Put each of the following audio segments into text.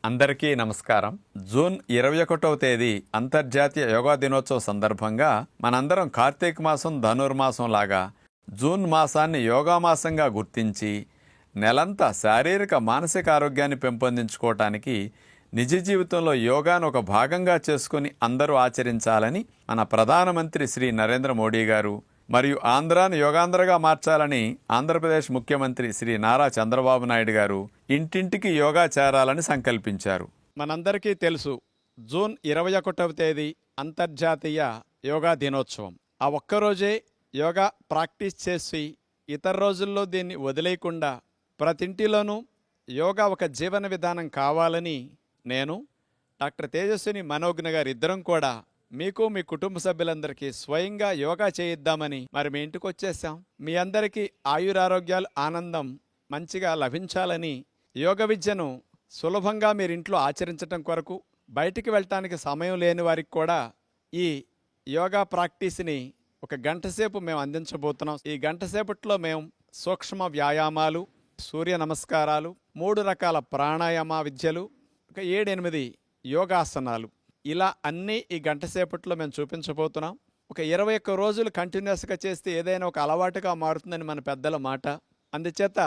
అందరికీ నమస్కారం. జూన్ 21వ తేదీ అంతర్జాతీయ యోగా దినోత్సవ సందర్భంగా మనందరం కార్తీక మాసం ధనుర్మాసం లాగా జూన్ మాసాన్ని యోగా మాసంగా గుర్తించి నెలంతా శారీరక మానసిక ఆరోగ్యాన్ని పెంపొందించుకోవటానికి నిజ జీవితంలో యోగాను ఒక భాగంగా చేసుకుని అందరూ ఆచరించాలని మన ప్రధానమంత్రి శ్రీ నరేంద్ర మోడీ గారు మరియు ఆంధ్రాను యోగాంధ్రగా మార్చాలని ఆంధ్రప్రదేశ్ ముఖ్యమంత్రి శ్రీ నారా చంద్రబాబు నాయుడు గారు ఇంటింటికి యోగా చేరాలని సంకల్పించారు. మనందరికీ తెలుసు, జూన్ 21వ తేదీ అంతర్జాతీయ యోగా దినోత్సవం. ఆ ఒక్కరోజే యోగా ప్రాక్టీస్ చేసి ఇతర రోజుల్లో దీన్ని వదిలేయకుండా ప్రతింటిలోనూ యోగా ఒక జీవన విధానం కావాలని నేను డాక్టర్ తేజస్విని మనోజ్ఞ గారు ఇద్దరం కూడా మీకు మీ కుటుంబ సభ్యులందరికీ స్వయంగా యోగా చేయిద్దామని మీ ఇంటికి వచ్చేసాం. మీ అందరికీ ఆయురారోగ్యాలు ఆనందం మంచిగా లభించాలని యోగ విద్యను సులభంగా మీరింట్లో ఆచరించటం కొరకు బయటికి వెళ్ళటానికి సమయం లేని వారికి కూడా ఈ యోగా ప్రాక్టీస్ని ఒక గంట సేపు మేము అందించబోతున్నాం. ఈ గంట సేపట్లో మేము సూక్ష్మ వ్యాయామాలు, సూర్య నమస్కారాలు, 3 రకాల ప్రాణాయామ విద్యలు, ఒక 7-8 యోగాసనాలు, ఇలా అన్నీ ఈ గంట సేపట్లో మేము చూపించబోతున్నాం. ఒక 21 రోజులు కంటిన్యూస్గా చేస్తే ఏదైనా ఒక అలవాటుగా మారుతుందని మన పెద్దల మాట. అందుచేత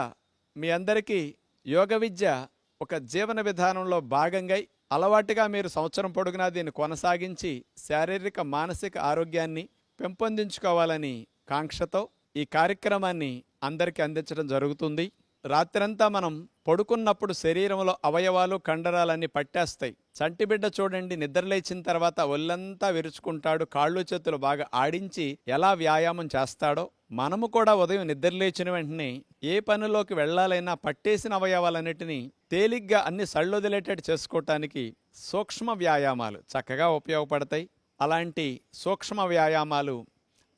మీ అందరికీ యోగ విద్య ఒక జీవన విధానంలో భాగంగా అలవాటుగా మీరు సంవత్సరం పొడుగునా దీన్ని కొనసాగించి శారీరక మానసిక ఆరోగ్యాన్ని పెంపొందించుకోవాలని కాంక్షతో ఈ కార్యక్రమాన్ని అందరికీ అందించడం జరుగుతుంది. రాత్రంతా మనం పడుకున్నప్పుడు శరీరంలో అవయవాలు కండరాలన్నీ పట్టేస్తాయి. చంటిబిడ్డ చూడండి, నిద్రలేచిన తర్వాత ఒళ్ళంతా విరుచుకుంటాడు, కాళ్ళు చేతులు బాగా ఆడించి ఎలా వ్యాయామం చేస్తాడో మనము కూడా ఉదయం నిద్రలేచిన వెంటనే ఏ పనిలోకి వెళ్లాలైనా పట్టేసిన అవయవాలన్నిటినీ తేలిగ్గా అన్ని సళ్ళొదిలేటట్టు చేసుకోవటానికి సూక్ష్మ వ్యాయామాలు చక్కగా ఉపయోగపడతాయి. అలాంటి సూక్ష్మ వ్యాయామాలు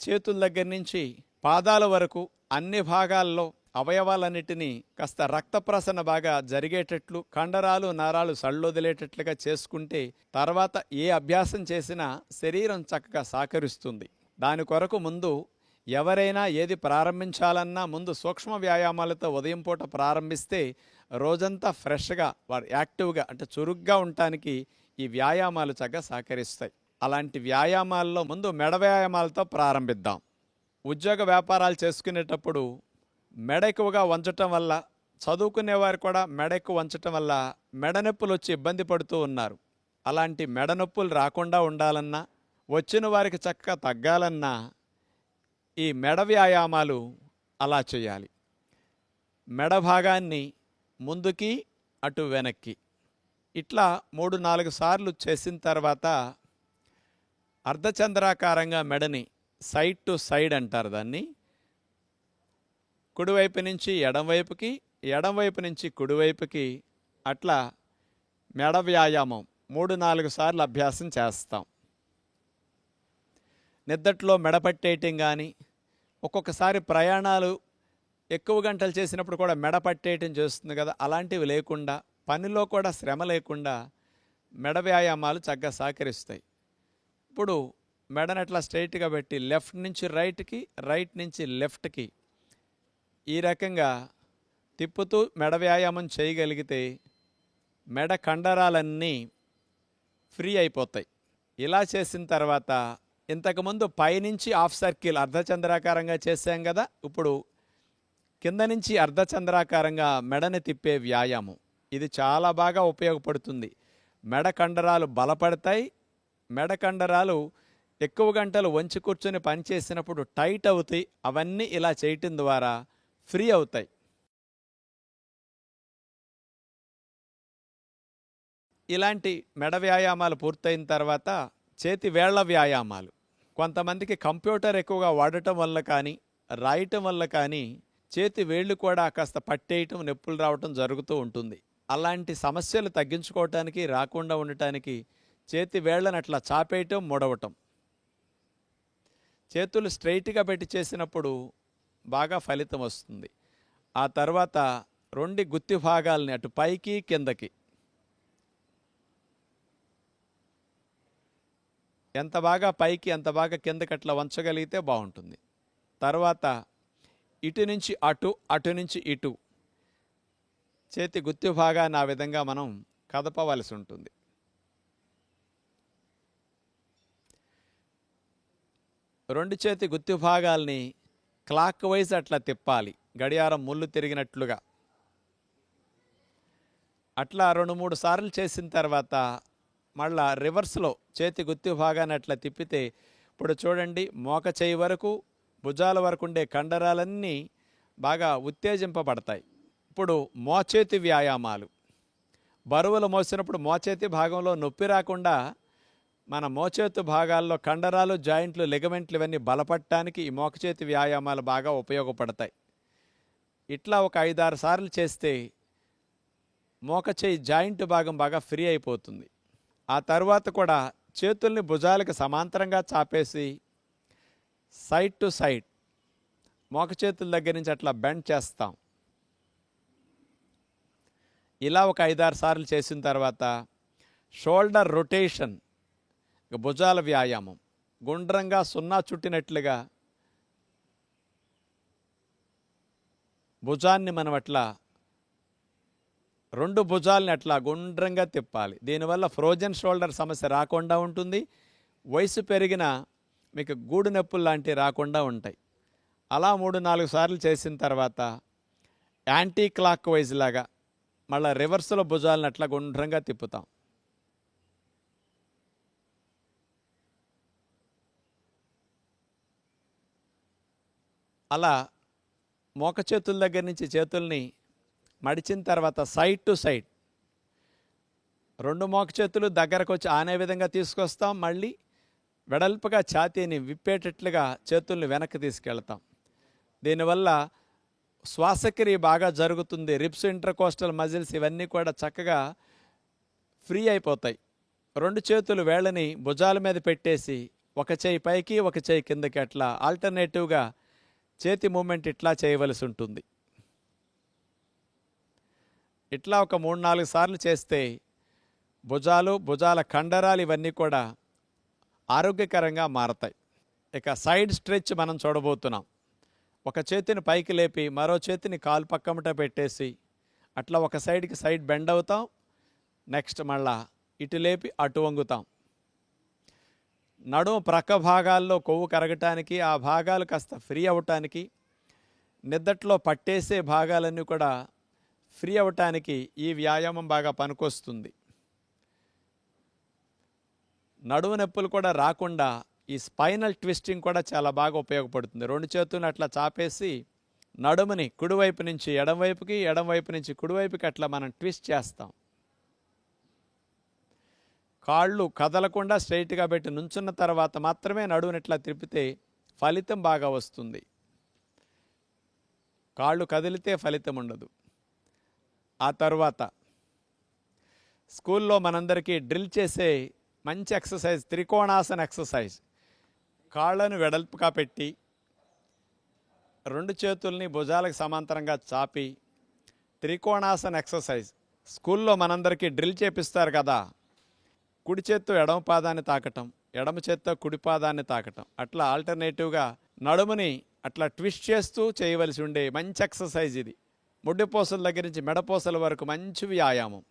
చేతుల దగ్గర నుంచి పాదాల వరకు అన్ని భాగాల్లో అవయవాలన్నిటినీ కాస్త రక్త ప్రసరణ బాగా జరిగేటట్లు, కండరాలు నరాలు సళ్ళొదిలేటట్లుగా చేసుకుంటే తర్వాత ఏ అభ్యాసం చేసినా శరీరం చక్కగా సహకరిస్తుంది. దాని కొరకు ముందు ఎవరైనా ఏది ప్రారంభించాలన్నా ముందు సూక్ష్మ వ్యాయామాలతో ఉదయం పూట ప్రారంభిస్తే రోజంతా ఫ్రెష్గా వారు యాక్టివ్గా అంటే చురుగ్గా ఉండటానికి ఈ వ్యాయామాలు చక్కగా సహకరిస్తాయి. అలాంటి వ్యాయామాల్లో ముందు మెడ వ్యాయామాలతో ప్రారంభిద్దాం. ఉద్యోగ వ్యాపారాలు చేసుకునేటప్పుడు మెడ ఎక్కువగా వంచటం వల్ల, చదువుకునేవారు కూడా మెడ ఎక్కువ వంచటం వల్ల మెడ నొప్పులు వచ్చి ఇబ్బంది పడుతూ ఉన్నారు. అలాంటి మెడ నొప్పులు రాకుండా ఉండాలన్నా, వచ్చిన వారికి చక్కగా తగ్గాలన్నా ఈ మెడ వ్యాయామాలు అలా చేయాలి. మెడ భాగాన్ని ముందుకి అటు వెనక్కి ఇట్లా 3-4 సార్లు చేసిన తర్వాత అర్ధచంద్రాకారంగా మెడని సైడ్ టు సైడ్ అంటారు దాన్ని, కుడివైపు నుంచి ఎడంవైపుకి, ఎడంవైపు నుంచి కుడివైపుకి అట్లా మెడ వ్యాయామం 3-4 సార్లు అభ్యాసం చేస్తాం. నిద్దట్లో మెడ పట్టేయటం కానీ, ఒక్కొక్కసారి ప్రయాణాలు ఎక్కువ గంటలు చేసినప్పుడు కూడా మెడ పట్టేయటం చేస్తుంది కదా, అలాంటివి లేకుండా పనిలో కూడా శ్రమ లేకుండా మెడ వ్యాయామాలు చక్కగా సహకరిస్తాయి. ఇప్పుడు మెడను అట్లా స్ట్రైట్గా పెట్టి లెఫ్ట్ నుంచి రైట్కి, రైట్ నుంచి లెఫ్ట్కి ఈ రకంగా తిప్పుతూ మెడ వ్యాయామం చేయగలిగితే మెడ కండరాలన్నీ ఫ్రీ అయిపోతాయి. ఇలా చేసిన తర్వాత ఇంతకుముందు పైనుంచి హాఫ్ సర్కిల్ అర్ధచంద్రాకారంగా చేసాం కదా, ఇప్పుడు కింద నుంచి అర్ధచంద్రాకారంగా మెడని తిప్పే వ్యాయామం ఇది చాలా బాగా ఉపయోగపడుతుంది. మెడ కండరాలు బలపడతాయి. మెడ కండరాలు ఎక్కువ గంటలు వంచి కూర్చొని పనిచేసినప్పుడు టైట్ అవుతాయి. అవన్నీ ఇలా చేయటం ద్వారా ఫ్రీ అవుతాయి. ఇలాంటి మెడ వ్యాయామాలు పూర్తయిన తర్వాత చేతి వేళ్ల వ్యాయామాలు. కొంతమందికి కంప్యూటర్ ఎక్కువగా వాడటం వల్ల కానీ, రాయటం వల్ల కానీ చేతి వేళ్ళు కూడా కాస్త పట్టేయటం, నొప్పులు రావటం జరుగుతూ ఉంటుంది. అలాంటి సమస్యలు తగ్గించుకోవటానికి, రాకుండా ఉండటానికి చేతి వేళ్లను అట్లా చాపేయటం, ముడవటం. చేతులు స్ట్రైట్గా పెట్టి చేసినప్పుడు బాగా ఫలితం వస్తుంది. ఆ తర్వాత 2 గుత్తి భాగాలని అటు పైకి కిందకి ఎంత బాగా పైకి ఎంత బాగా కిందకి అట్లా వంచగలిగితే బాగుంటుంది. తర్వాత ఇటు నుంచి అటు, అటు నుంచి ఇటు చేతి గుత్తి భాగాన్ని ఆ విధంగా మనం కదపవలసి ఉంటుంది. రెండు చేతి గుత్తి భాగాల్ని క్లాక్ వైజ్ అట్లా తిప్పాలి, గడియారం ముళ్ళు తిరిగినట్లుగా. అట్లా 2-3 సార్లు చేసిన తర్వాత మళ్ళా రివర్స్లో చేతి గుత్తి భాగాన్ని అట్లా తిప్పితే ఇప్పుడు చూడండి, మోక చేయి వరకు భుజాల వరకు ఉండే కండరాలన్నీ బాగా ఉత్తేజింపబడతాయి. ఇప్పుడు మోచేతి వ్యాయామాలు. బరువులు మోసినప్పుడు మోచేతి భాగంలో నొప్పి రాకుండా మన మోచేతి భాగాల్లో కండరాలు, జాయింట్లు, లిగమెంట్లు ఇవన్నీ బలపడటానికి ఈ మోకచేతి వ్యాయామాలు బాగా ఉపయోగపడతాయి. ఇట్లా ఒక 5-6 సార్లు చేస్తే మోకచేయి జాయింట్ భాగం బాగా ఫ్రీ అయిపోతుంది. ఆ తర్వాత కూడా చేతుల్ని భుజాలకు సమాంతరంగా చాపేసి సైడ్ టు సైడ్ మోకచేతుల దగ్గర నుంచి అట్లా బెండ్ చేస్తాం. ఇలా ఒక 5-6 సార్లు చేసిన తర్వాత షోల్డర్ రొటేషన్, భుజాల వ్యాయామం. గుండ్రంగా సున్నా చుట్టినట్లుగా భుజాన్ని మనం అట్లా 2 భుజాలని అట్లా గుండ్రంగా తిప్పాలి. దీనివల్ల ఫ్రోజన్ షోల్డర్ సమస్య రాకుండా ఉంటుంది. వయసు పెరిగిన మీకు గూడు నొప్పులు లాంటివి రాకుండా ఉంటాయి. అలా 3-4 సార్లు చేసిన తర్వాత యాంటీ క్లాక్ వైజ్ లాగా మళ్ళీ రివర్స్లో భుజాలను అట్లా గుండ్రంగా తిప్పుతాం. అలా మోక చేతుల దగ్గర నుంచి చేతుల్ని మడిచిన తర్వాత సైడ్ టు సైడ్ 2 మోక చేతులు దగ్గరకు వచ్చి ఆనే విధంగా తీసుకొస్తాం. మళ్ళీ వెడల్పుగా ఛాతీని విప్పేటట్లుగా చేతుల్ని వెనక్కి తీసుకెళ్తాం. దీనివల్ల శ్వాసక్రియ బాగా జరుగుతుంది. రిబ్స్, ఇంటర్కోస్టల్ మజిల్స్ ఇవన్నీ కూడా చక్కగా ఫ్రీ అయిపోతాయి. 2 చేతులు వేళ్ళని భుజాల మీద పెట్టేసి ఒక చేయి పైకి ఒక చేయి కిందకి అట్లా ఆల్టర్నేటివ్గా చేతి మూమెంట్ ఇట్లా చేయవలసి ఉంటుంది. ఇట్లా ఒక 3-4 సార్లు చేస్తే భుజాలు, భుజాల కండరాలు ఇవన్నీ కూడా ఆరోగ్యకరంగా మారతాయి. ఇక సైడ్ స్ట్రెచ్ మనం చూడబోతున్నాం. ఒక చేతిని పైకి లేపి మరో చేతిని కాలు పక్కమట పెట్టేసి అట్లా ఒక సైడ్కి సైడ్ బెండ్ అవుతాం. నెక్స్ట్ మళ్ళా ఇటు లేపి అటు వంగుతాం. నడుము ప్రక్క భాగాల్లో కొవ్వు కరగటానికి, ఆ భాగాలు కాస్త ఫ్రీ అవ్వటానికి, నిద్దట్లో పట్టేసే భాగాలన్నీ కూడా ఫ్రీ అవ్వటానికి ఈ వ్యాయామం బాగా పనికొస్తుంది. నడుము నొప్పులు కూడా రాకుండా ఈ స్పైనల్ ట్విస్టింగ్ కూడా చాలా బాగా ఉపయోగపడుతుంది. 2 చేతులను అట్లా చాపేసి నడుముని కుడివైపు నుంచి ఎడంవైపుకి, ఎడంవైపు నుంచి కుడివైపుకి అట్లా మనం ట్విస్ట్ చేస్తాం. కాళ్ళు కదలకుండా స్ట్రైట్గా పెట్టి నుంచున్న తర్వాత మాత్రమే నడుముని ఇట్లా తిప్పితే ఫలితం బాగా వస్తుంది. కాళ్ళు కదిలితే ఫలితం ఉండదు. ఆ తర్వాత స్కూల్లో మనందరికీ డ్రిల్ చేసే మంచి ఎక్సర్సైజ్ త్రికోణాసన ఎక్సర్సైజ్. కాళ్ళను వెడల్పుగా పెట్టి 2 చేతుల్ని భుజాలకు సమాంతరంగా చాపి త్రికోణాసన ఎక్సర్సైజ్. స్కూల్లో మనందరికీ డ్రిల్ చేపిస్తారు కదా, కుడి చేత్తో ఎడమ పాదాన్ని తాకటం, ఎడమ చేత్తో కుడి పాదాన్ని తాకటం, అట్లా ఆల్టర్నేటివ్గా నడుముని అట్లా ట్విస్ట్ చేస్తూ చేయవలసి ఉండే మంచి ఎక్సర్సైజ్ ఇది. ముడ్డిపోసల దగ్గర నుంచి మెడపోసల వరకు మంచి వ్యాయామం.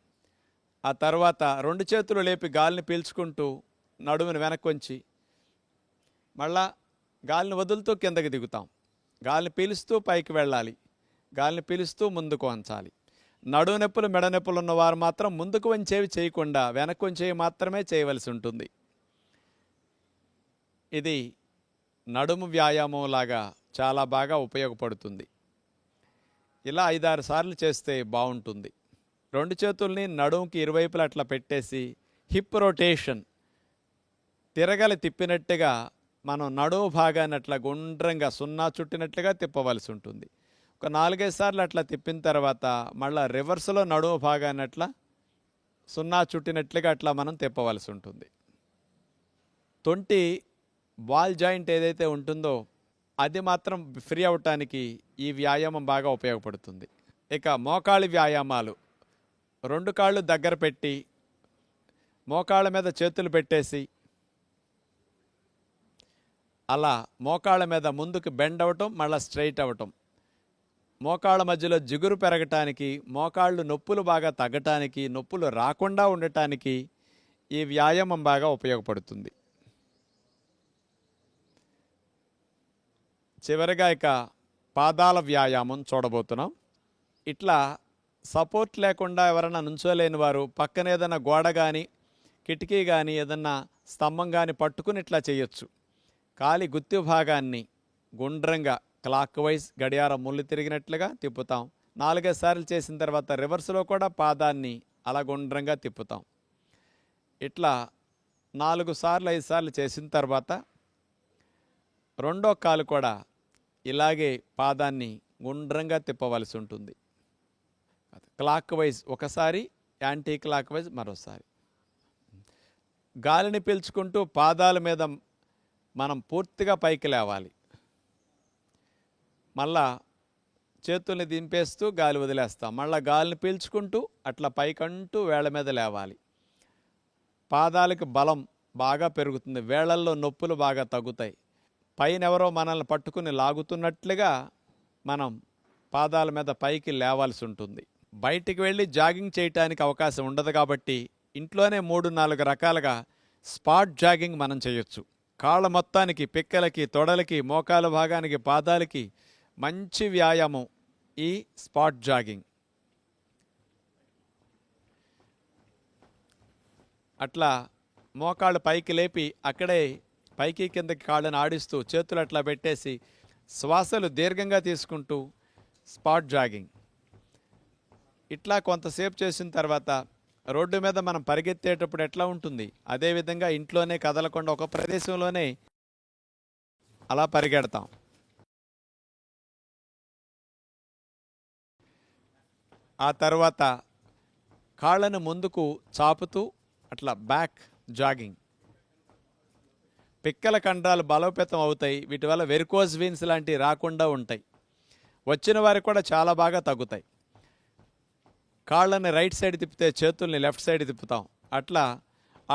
ఆ తర్వాత 2 చేతులు లేపి గాలిని పీల్చుకుంటూ నడుముని వెనక్కొంచి మళ్ళా గాలిని వదులుతూ కిందకి దిగుతాం. గాలిని పీలుస్తూ పైకి వెళ్ళాలి, గాలిని పీలుస్తూ ముందుకు వంచాలి. నడుము నొప్పులు, మెడ నొప్పులు ఉన్నవారు మాత్రం ముందుకు వంచేవి చేయకుండా వెనక్కు వంచేవి మాత్రమే చేయవలసి ఉంటుంది. ఇది నడుము వ్యాయామం లాగా చాలా బాగా ఉపయోగపడుతుంది. ఇలా 5-6 సార్లు చేస్తే బాగుంటుంది. 2 చేతుల్ని నడుముకి ఇరువైపులా అట్లా పెట్టేసి హిప్ రొటేషన్, తిరగలి తిప్పినట్టుగా మనం నడుము భాగాన్ని అట్లా గుండ్రంగా సున్నా చుట్టినట్లుగా తిప్పవలసి ఉంటుంది. ఒక 4-5 సార్లు అట్లా తిప్పిన తర్వాత మళ్ళీ రివర్స్లో నడుము భాగాన్ని అట్లా సున్నా చుట్టినట్లుగా అట్లా మనం తిప్పవలసి ఉంటుంది. తొంటి బాల్ జాయింట్ ఏదైతే ఉంటుందో అది మాత్రం ఫ్రీ అవ్వటానికి ఈ వ్యాయామం బాగా ఉపయోగపడుతుంది. ఇక మోకాళ్ళ వ్యాయామాలు. 2 కాళ్ళు దగ్గర పెట్టి మోకాళ్ళ మీద చేతులు పెట్టేసి అలా మోకాళ్ళ మీద ముందుకు బెండ్ అవ్వటం, మళ్ళీ స్ట్రైట్ అవ్వటం. మోకాళ్ళ మధ్యలో జిగురు పెరగటానికి, మోకాళ్ళు నొప్పులు బాగా తగ్గటానికి, నొప్పులు రాకుండా ఉండటానికి ఈ వ్యాయామం బాగా ఉపయోగపడుతుంది. చివరిగా ఇక పాదాల వ్యాయామం చూడబోతున్నాం. ఇట్లా సపోర్ట్ లేకుండా ఎవరైనా నుంచోలేని వారు పక్కన ఏదైనా గోడ కానీ కిటికీ కానీ ఏదన్నా స్తంభం కానీ పట్టుకుని ఇట్లా చేయొచ్చు. కాలి గుత్తి భాగాన్ని గుండ్రంగా క్లాక్ వైజ్ గడియారం ముళ్ళు తిరిగినట్లుగా తిప్పుతాం. 4-5 సార్లు చేసిన తర్వాత రివర్స్లో కూడా పాదాన్ని అలా గుండ్రంగా తిప్పుతాం. ఇట్లా 4 సార్లు 5 సార్లు చేసిన తర్వాత రెండో కాలు కూడా ఇలాగే పాదాన్ని గుండ్రంగా తిప్పవలసి ఉంటుంది. క్లాక్ వైజ్ ఒకసారి, యాంటీ క్లాక్ వైజ్ మరోసారి. గాలిని పీల్చుకుంటూ పాదాల మీద మనం పూర్తిగా పైకి లేవాలి. మళ్ళా చేతుల్ని దింపేస్తూ గాలి వదిలేస్తాం. మళ్ళీ గాలిని పీల్చుకుంటూ అట్లా పైకంటూ వేళ్ల మీద లేవాలి. పాదాలకు బలం బాగా పెరుగుతుంది, వేళ్లల్లో నొప్పులు బాగా తగ్గుతాయి. పైన ఎవరో మనల్ని పట్టుకుని లాగుతున్నట్లుగా మనం పాదాల మీద పైకి లేవాల్సి ఉంటుంది. బయటికి వెళ్ళి జాగింగ్ చేయటానికి అవకాశం ఉండదు కాబట్టి ఇంట్లోనే 3-4 రకాలుగా స్పాట్ జాగింగ్ మనం చేయొచ్చు. కాళ్ళ మొత్తానికి, పిక్కలకి, తొడలకి, మోకాల భాగానికి, పాదాలకి మంచి వ్యాయామం ఈ స్పాట్ జాగింగ్. అట్లా మోకాళ్ళు పైకి లేపి అక్కడే పైకి కిందకి కాళ్ళని ఆడిస్తూ చేతులు అట్లా పెట్టేసి శ్వాసలు దీర్ఘంగా తీసుకుంటూ స్పాట్ జాగింగ్. ఇట్లా కొంతసేపు చేసిన తర్వాత రోడ్డు మీద మనం పరిగెత్తేటప్పుడు ఎట్లా ఉంటుంది, అదేవిధంగా ఇంట్లోనే కదలకుండా ఒక ప్రదేశంలోనే అలా పరిగెడతాం. ఆ తర్వాత కాళ్ళను ముందుకు చాపుతూ అట్లా బ్యాక్ జాగింగ్. పిక్కల కండరాలు బలోపేతం అవుతాయి. వీటి వల్ల వెరికోజ్ వీన్స్ లాంటివి రాకుండా ఉంటాయి. వచ్చిన వారికి కూడా చాలా బాగా తగ్గుతాయి. కాళ్ళని రైట్ సైడ్ తిప్పితే చేతుల్ని లెఫ్ట్ సైడ్ తిప్పుతాం. అట్లా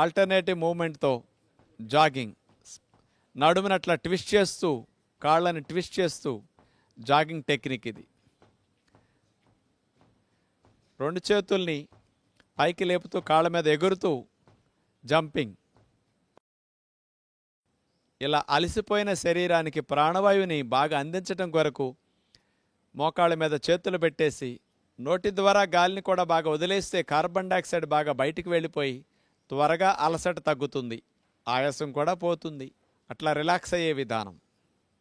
ఆల్టర్నేటివ్ మూమెంట్తో జాగింగ్. నడుమును అట్లా ట్విస్ట్ చేస్తూ, కాళ్ళని ట్విస్ట్ చేస్తూ జాగింగ్ టెక్నిక్ ఇది. 2 చేతుల్ని పైకి లేపుతూ కాళ్ళ మీద ఎగురుతూ జంపింగ్. ఇలా అలసిపోయిన శరీరానికి ప్రాణవాయువుని బాగా అందించడం కొరకు మోకాళ్ళ మీద చేతులు పెట్టేసి నోటి ద్వారా గాలిని కూడా బాగా వదిలేస్తే కార్బన్ డైఆక్సైడ్ బాగా బయటికి వెళ్ళిపోయి త్వరగా అలసట తగ్గుతుంది, ఆయాసం కూడా పోతుంది. అట్లా రిలాక్స్ అయ్యే విధానం.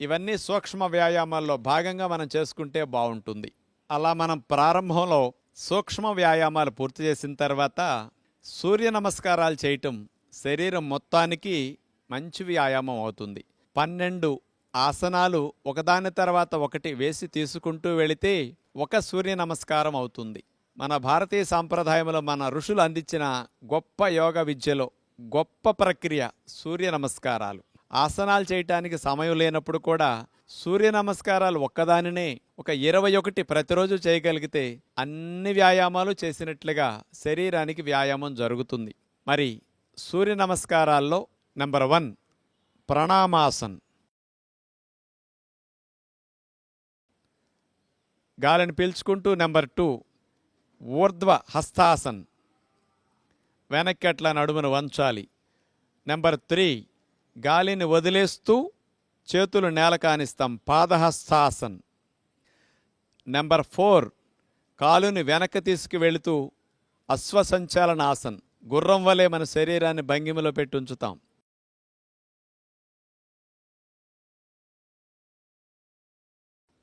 ఇవన్నీ సూక్ష్మ వ్యాయామాల్లో భాగంగా మనం చేసుకుంటే బాగుంటుంది. అలా మనం ప్రారంభంలో సూక్ష్మ వ్యాయామాలు పూర్తి చేసిన తర్వాత సూర్య నమస్కారాలు చేయటం శరీరం మొత్తానికి మంచి వ్యాయామం అవుతుంది. 12 ఆసనాలు ఒకదాని తర్వాత ఒకటి వేసి తీసుకుంటూ వెళితే ఒక సూర్య నమస్కారం అవుతుంది. మన భారతీయ సాంప్రదాయంలో మన ఋషులు అందించిన గొప్ప యోగ విద్యలో గొప్ప ప్రక్రియ సూర్య నమస్కారాలు. ఆసనాలు చేయటానికి సమయం లేనప్పుడు కూడా సూర్య నమస్కారాలు ఒక్కదానినే ఒక 21 ప్రతిరోజు చేయగలిగితే అన్ని వ్యాయామాలు చేసినట్లుగా శరీరానికి వ్యాయామం జరుగుతుంది. మరి సూర్య నమస్కారాల్లో నెంబర్ 1 ప్రణామాసన్. గాలిని పీల్చుకుంటూ. నెంబర్ 2 ఊర్ధ్వ హస్తాసన్, వెనక్కి అట్లా నడుమును వంచాలి. నెంబర్ 3 గాలిని వదిలేస్తూ చేతులు నేల కానిస్తాం, పాదహస్తాసన్. నెంబర్ 4 కాలుని వెనక్కి తీసుకువెళుతూ అశ్వసంచాలనాసన్, గుర్రం వలె మన శరీరాన్ని భంగిమలో పెట్టి ఉంచుతాం.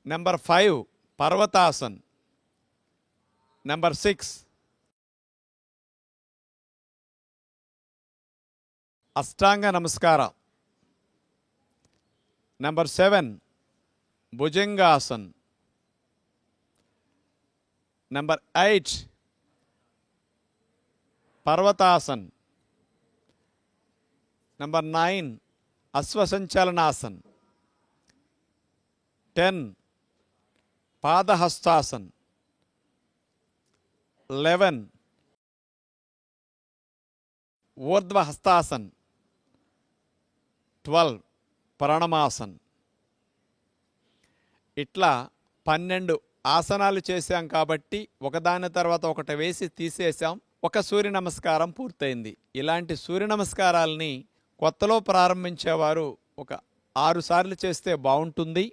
నెంబర్ 5 పర్వతాసన్. నెంబర్ 6 అష్టాంగ నమస్కార. నెంబర్ 7 భుజంగాసన్. నెంబర్ 8 పర్వతాసన్. నెంబర్ 9 అశ్వసంచాలనాసన్. 10 పాదహస్తాసన్. 11 ఊర్ధ్వ హస్తాసన్. 12 ప్రణమాసన్. ఇట్లా 12 ఆసనాలు చేశాం కాబట్టి ఒకదాని తర్వాత ఒకటి వేసి తీసేశాం. ఒక సూర్య నమస్కారం పూర్తయింది. ఇలాంటి సూర్య నమస్కారాలని కొత్తలో ప్రారంభించేవారు ఒక 6 సార్లు చేస్తే బాగుంటుంది.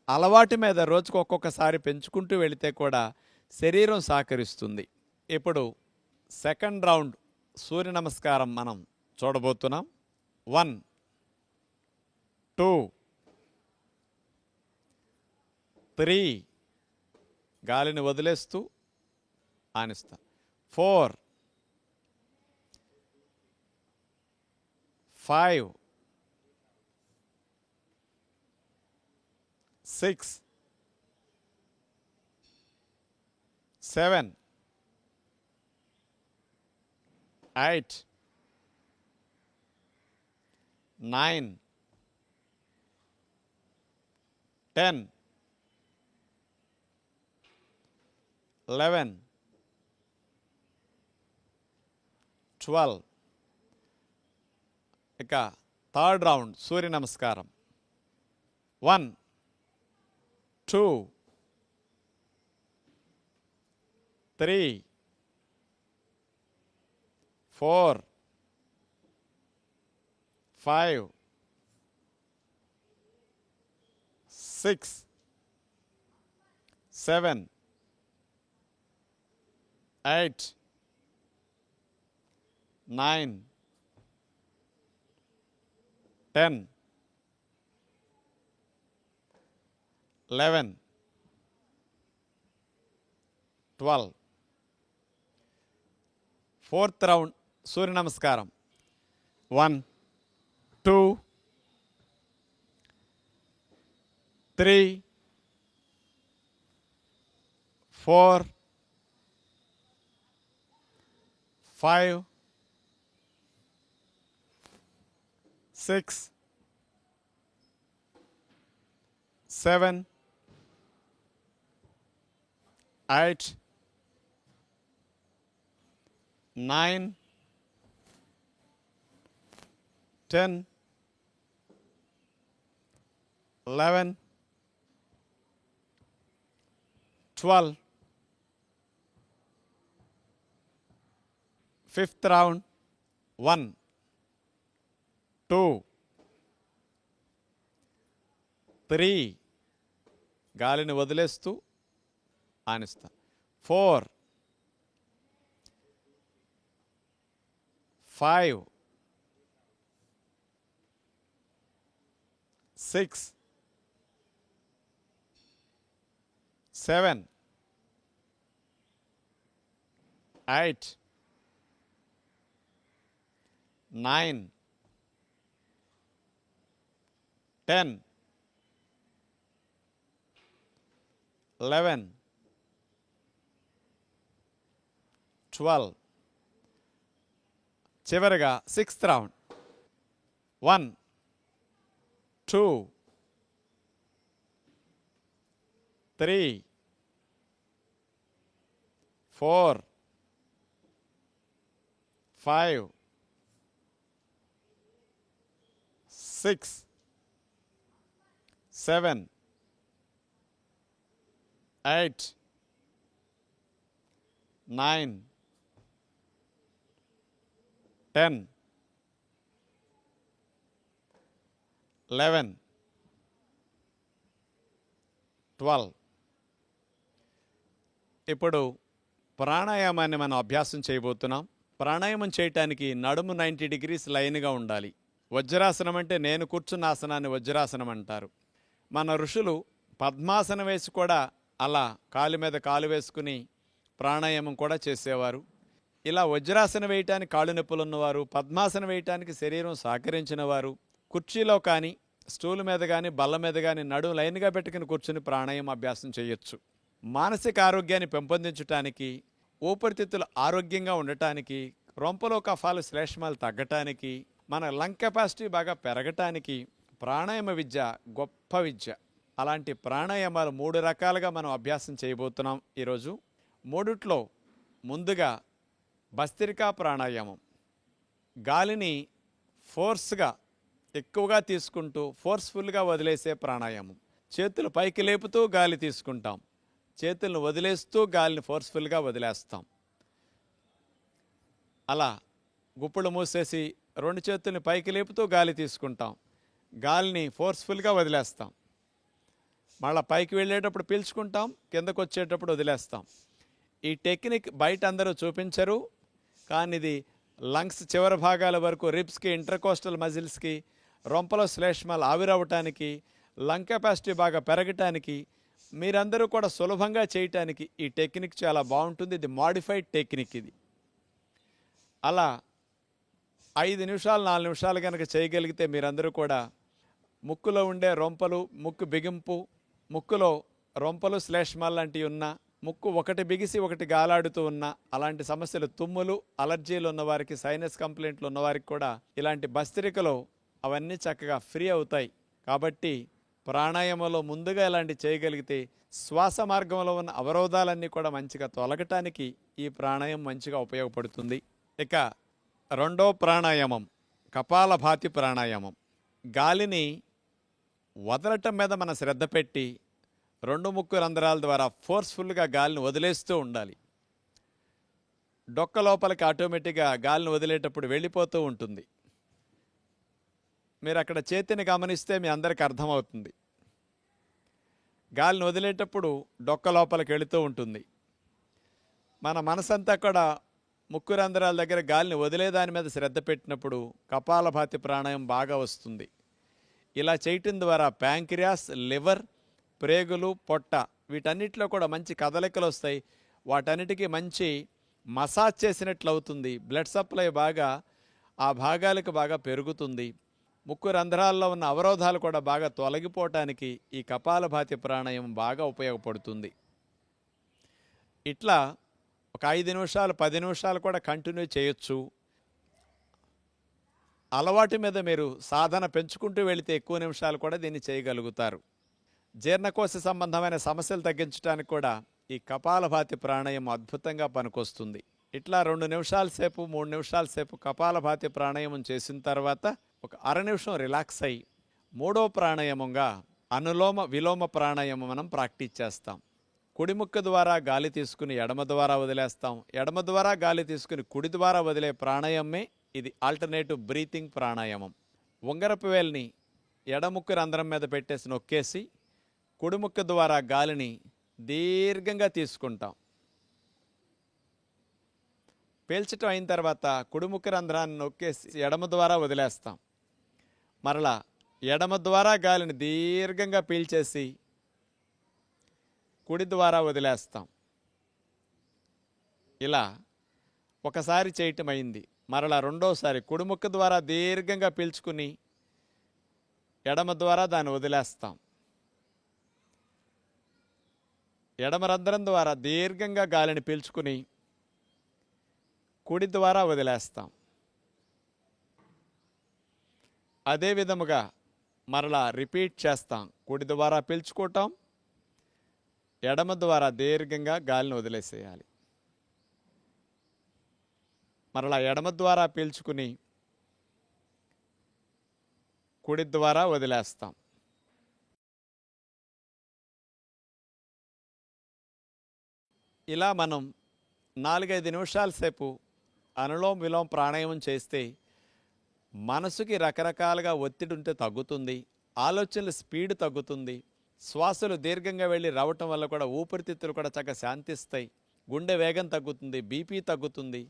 అలవాటు మీద రోజుకు ఒక్కొక్కసారి పెంచుకుంటూ వెళితే కూడా శరీరం సహకరిస్తుంది. ఇప్పుడు సెకండ్ రౌండ్ సూర్య నమస్కారం మనం చూడబోతున్నాం. 1 2 3 గాలిని వదిలేస్తూ ఆనిస్తా. 4 5 6 7 8 9 10 11 12. ఇక థర్డ్ రౌండ్ సూర్య నమస్కారం. 1 2 3 4 5 6 7 8 9 10 11 12. ఫోర్త్ రౌండ్ సూర్య నమస్కారం. 1 2 3 4 5 6 7 8 9 10 11 12. Fifth round. 1 2 3 గాలిని వదిలేస్తూ ఆనిస్తా. 4 5 6 7 8 9 10 11 12. చివరిగా సిక్స్త్ రౌండ్. 1 2 3 4 5 6 7 8 9 10 11 12. ఇప్పుడు ప్రాణాయామాన్ని మనం అభ్యాసం చేయబోతున్నాం. ప్రాణాయామం చేయటానికి నడుము 90 degrees లైన్గా ఉండాలి. వజ్రాసనం అంటే నేను కూర్చున్న ఆసనాన్ని వజ్రాసనం అంటారు. మన ఋషులు పద్మాసనం వేసి కూడా అలా కాలు మీద కాలు వేసుకుని ప్రాణాయామం కూడా చేసేవారు. ఇలా వజ్రాసనం వేయటానికి కాళ్ళు నొప్పులు ఉన్నవారు, పద్మాసనం వేయటానికి శరీరం సహకరించిన వారు కుర్చీలో కానీ స్టూల్ మీద కానీ బల్ల మీద కానీ నడుము లైన్గా పెట్టుకుని కూర్చుని ప్రాణాయామం అభ్యాసం చేయొచ్చు. మానసిక ఆరోగ్యాన్ని పెంపొందించడానికి, ఊపిరితిత్తులు ఆరోగ్యంగా ఉండటానికి, రొంపలో కఫాలు శ్లేష్మాలు తగ్గటానికి, మన లంగ్ కెపాసిటీ బాగా పెరగటానికి ప్రాణాయామ విద్య గొప్ప విద్య. అలాంటి ప్రాణాయామాలు 3 రకాలుగా మనం అభ్యాసం చేయబోతున్నాం ఈరోజు. మూడిట్లో ముందుగా భస్త్రికా ప్రాణాయామం. గాలిని ఫోర్స్గా ఎక్కువగా తీసుకుంటూ ఫోర్స్ఫుల్గా వదిలేసే ప్రాణాయామం. చేతులు పైకి లేపుతూ గాలి తీసుకుంటాం, చేతులను వదిలేస్తూ గాలిని ఫోర్స్ఫుల్గా వదిలేస్తాం. అలా గుప్పులు మూసేసి 2 చేతుల్ని పైకి లేపుతూ గాలి తీసుకుంటాం. గాలిని ఫోర్స్ఫుల్గా వదిలేస్తాం. మళ్ళీ పైకి వెళ్ళేటప్పుడు పీల్చుకుంటాం, కిందకు వచ్చేటప్పుడు వదిలేస్తాం. ఈ టెక్నిక్ బయట అందరూ చూపించరు, కానీ ఇది లంగ్స్ చివరి భాగాల వరకు, రిబ్స్కి, ఇంటర్కోస్టల్ మజిల్స్కి, రొంపలో శ్లేష్మాలు ఆవిరవటానికి, లంగ్ కెపాసిటీ బాగా పెరగటానికి, మీరందరూ కూడా సులభంగా చేయటానికి ఈ టెక్నిక్ చాలా బాగుంటుంది. ఇది మాడిఫైడ్ టెక్నిక్. ఇది అలా 5 నిమిషాలు 4 నిమిషాలు కనుక చేయగలిగితే మీరందరూ కూడా ముక్కులో ఉండే రొంపలు, ముక్కు బిగింపు, ముక్కులో రొంపలు శ్లేష్మాలు లాంటివి ఉన్నా, ముక్కు ఒకటి బిగిసి ఒకటి గాలాడుతూ ఉన్న అలాంటి సమస్యలు, తుమ్ములు, అలర్జీలు ఉన్నవారికి, సైనస్ కంప్లైంట్లు ఉన్నవారికి కూడా ఇలాంటి భస్త్రికలో అవన్నీ చక్కగా ఫ్రీ అవుతాయి. కాబట్టి ప్రాణాయామంలో ముందుగా ఇలాంటి చేయగలిగితే శ్వాస మార్గంలో ఉన్న అవరోధాలన్నీ కూడా మంచిగా తొలగటానికి ఈ ప్రాణాయామం మంచిగా ఉపయోగపడుతుంది. ఇక రెండో ప్రాణాయామం కపాలభాతి ప్రాణాయామం. గాలిని వదలటం మీద మన శ్రద్ధ పెట్టి 2 ముక్కు రంధ్రాల ద్వారా ఫోర్స్ఫుల్గా గాలిని వదిలేస్తూ ఉండాలి. డొక్క లోపలికి ఆటోమేటిక్గా గాలిని వదిలేటప్పుడు వెళ్ళిపోతూ ఉంటుంది. మీరు అక్కడ చేతిని గమనిస్తే మీ అందరికీ అర్థమవుతుంది. గాలిని వదిలేటప్పుడు డొక్క లోపలికి వెళుతూ ఉంటుంది. మన మనసంతా కూడా ముక్కు రంధ్రాల దగ్గర గాలిని వదిలేదాని మీద శ్రద్ధ పెట్టినప్పుడు కపాలభాతి ప్రాణాయామం బాగా వస్తుంది. ఇలా చేయటం ద్వారా ప్యాంక్రియాస్, లివర్, ప్రేగులు, పొట్ట వీటన్నిటిలో కూడా మంచి కదలికలు వస్తాయి. వాటన్నిటికీ మంచి మసాజ్ చేసినట్లు అవుతుంది. బ్లడ్ సప్లై బాగా ఆ భాగాలకు బాగా పెరుగుతుంది. ముక్కు రంధ్రాల్లో ఉన్న అవరోధాలు కూడా బాగా తొలగిపోవటానికి ఈ కపాలభాతి ప్రాణాయామం బాగా ఉపయోగపడుతుంది. ఇట్లా ఒక 5 నిమిషాలు 10 నిమిషాలు కూడా కంటిన్యూ చేయొచ్చు. అలవాటు మీద మీరు సాధన పెంచుకుంటూ వెళితే ఎక్కువ నిమిషాలు కూడా దీన్ని చేయగలుగుతారు. జీర్ణకోశ సంబంధమైన సమస్యలు తగ్గించడానికి కూడా ఈ కపాలభాతి ప్రాణాయామం అద్భుతంగా పనికొస్తుంది. ఇట్లా 2 నిమిషాల సేపు 3 నిమిషాల సేపు కపాలభాతి ప్రాణాయామం చేసిన తర్వాత ఒక అర నిమిషం రిలాక్స్ అయ్యి మూడో ప్రాణాయామంగా అనులోమ విలోమ ప్రాణాయామం మనం ప్రాక్టీస్ చేస్తాం. కుడి ముక్కు ద్వారా గాలి తీసుకుని ఎడమ ద్వారా వదిలేస్తాం. ఎడమ ద్వారా గాలి తీసుకుని కుడి ద్వారా వదిలే ప్రాణాయామమే ఇది ఆల్టర్నేటివ్ బ్రీతింగ్ ప్రాణాయామం. ఉంగరపు వేలిని ఎడముక్కు రంధ్రం మీద పెట్టేసి నొక్కేసి కుడి ముక్కు ద్వారా గాలిని దీర్ఘంగా తీసుకుంటాం. పీల్చటం అయిన తర్వాత కుడి ముక్కు రంధ్రాన్ని నొక్కేసి ఎడమ ద్వారా వదిలేస్తాం. మరలా ఎడమ ద్వారా గాలిని దీర్ఘంగా పీల్చేసి కుడి ద్వారా వదిలేస్తాం. ఇలా ఒకసారి చేయటం అయింది. మరలా రెండోసారి కుడి ముక్కు ద్వారా దీర్ఘంగా పీల్చుకుని ఎడమ ద్వారా దాన్ని వదిలేస్తాం. ఎడమ రంధ్రం ద్వారా దీర్ఘంగా గాలిని పీల్చుకుని కుడి ద్వారా వదిలేస్తాం. అదే విధముగా మరలా రిపీట్ చేస్తాం. కుడి ద్వారా పీల్చుకోవటం, ఎడమ ద్వారా దీర్ఘంగా గాలిని వదిలేసేయాలి. మరలా ఎడమ ద్వారా పీల్చుకుని కుడి ద్వారా వదిలేస్తాం. ఇలా మనం 4-5 నిమిషాల సేపు అనులోమ విలోమ ప్రాణాయామం చేస్తే మనసుకి రకరకాలుగా ఒత్తిడి ఉంటే తగ్గుతుంది. ఆలోచనల స్పీడ్ తగ్గుతుంది. శ్వాసలు దీర్ఘంగా వెళ్ళి రావటం వల్ల కూడా ఊపిరితిత్తులు కూడా చక్కగా శాంతిస్తాయి. గుండె వేగం తగ్గుతుంది, బీపీ తగ్గుతుంది,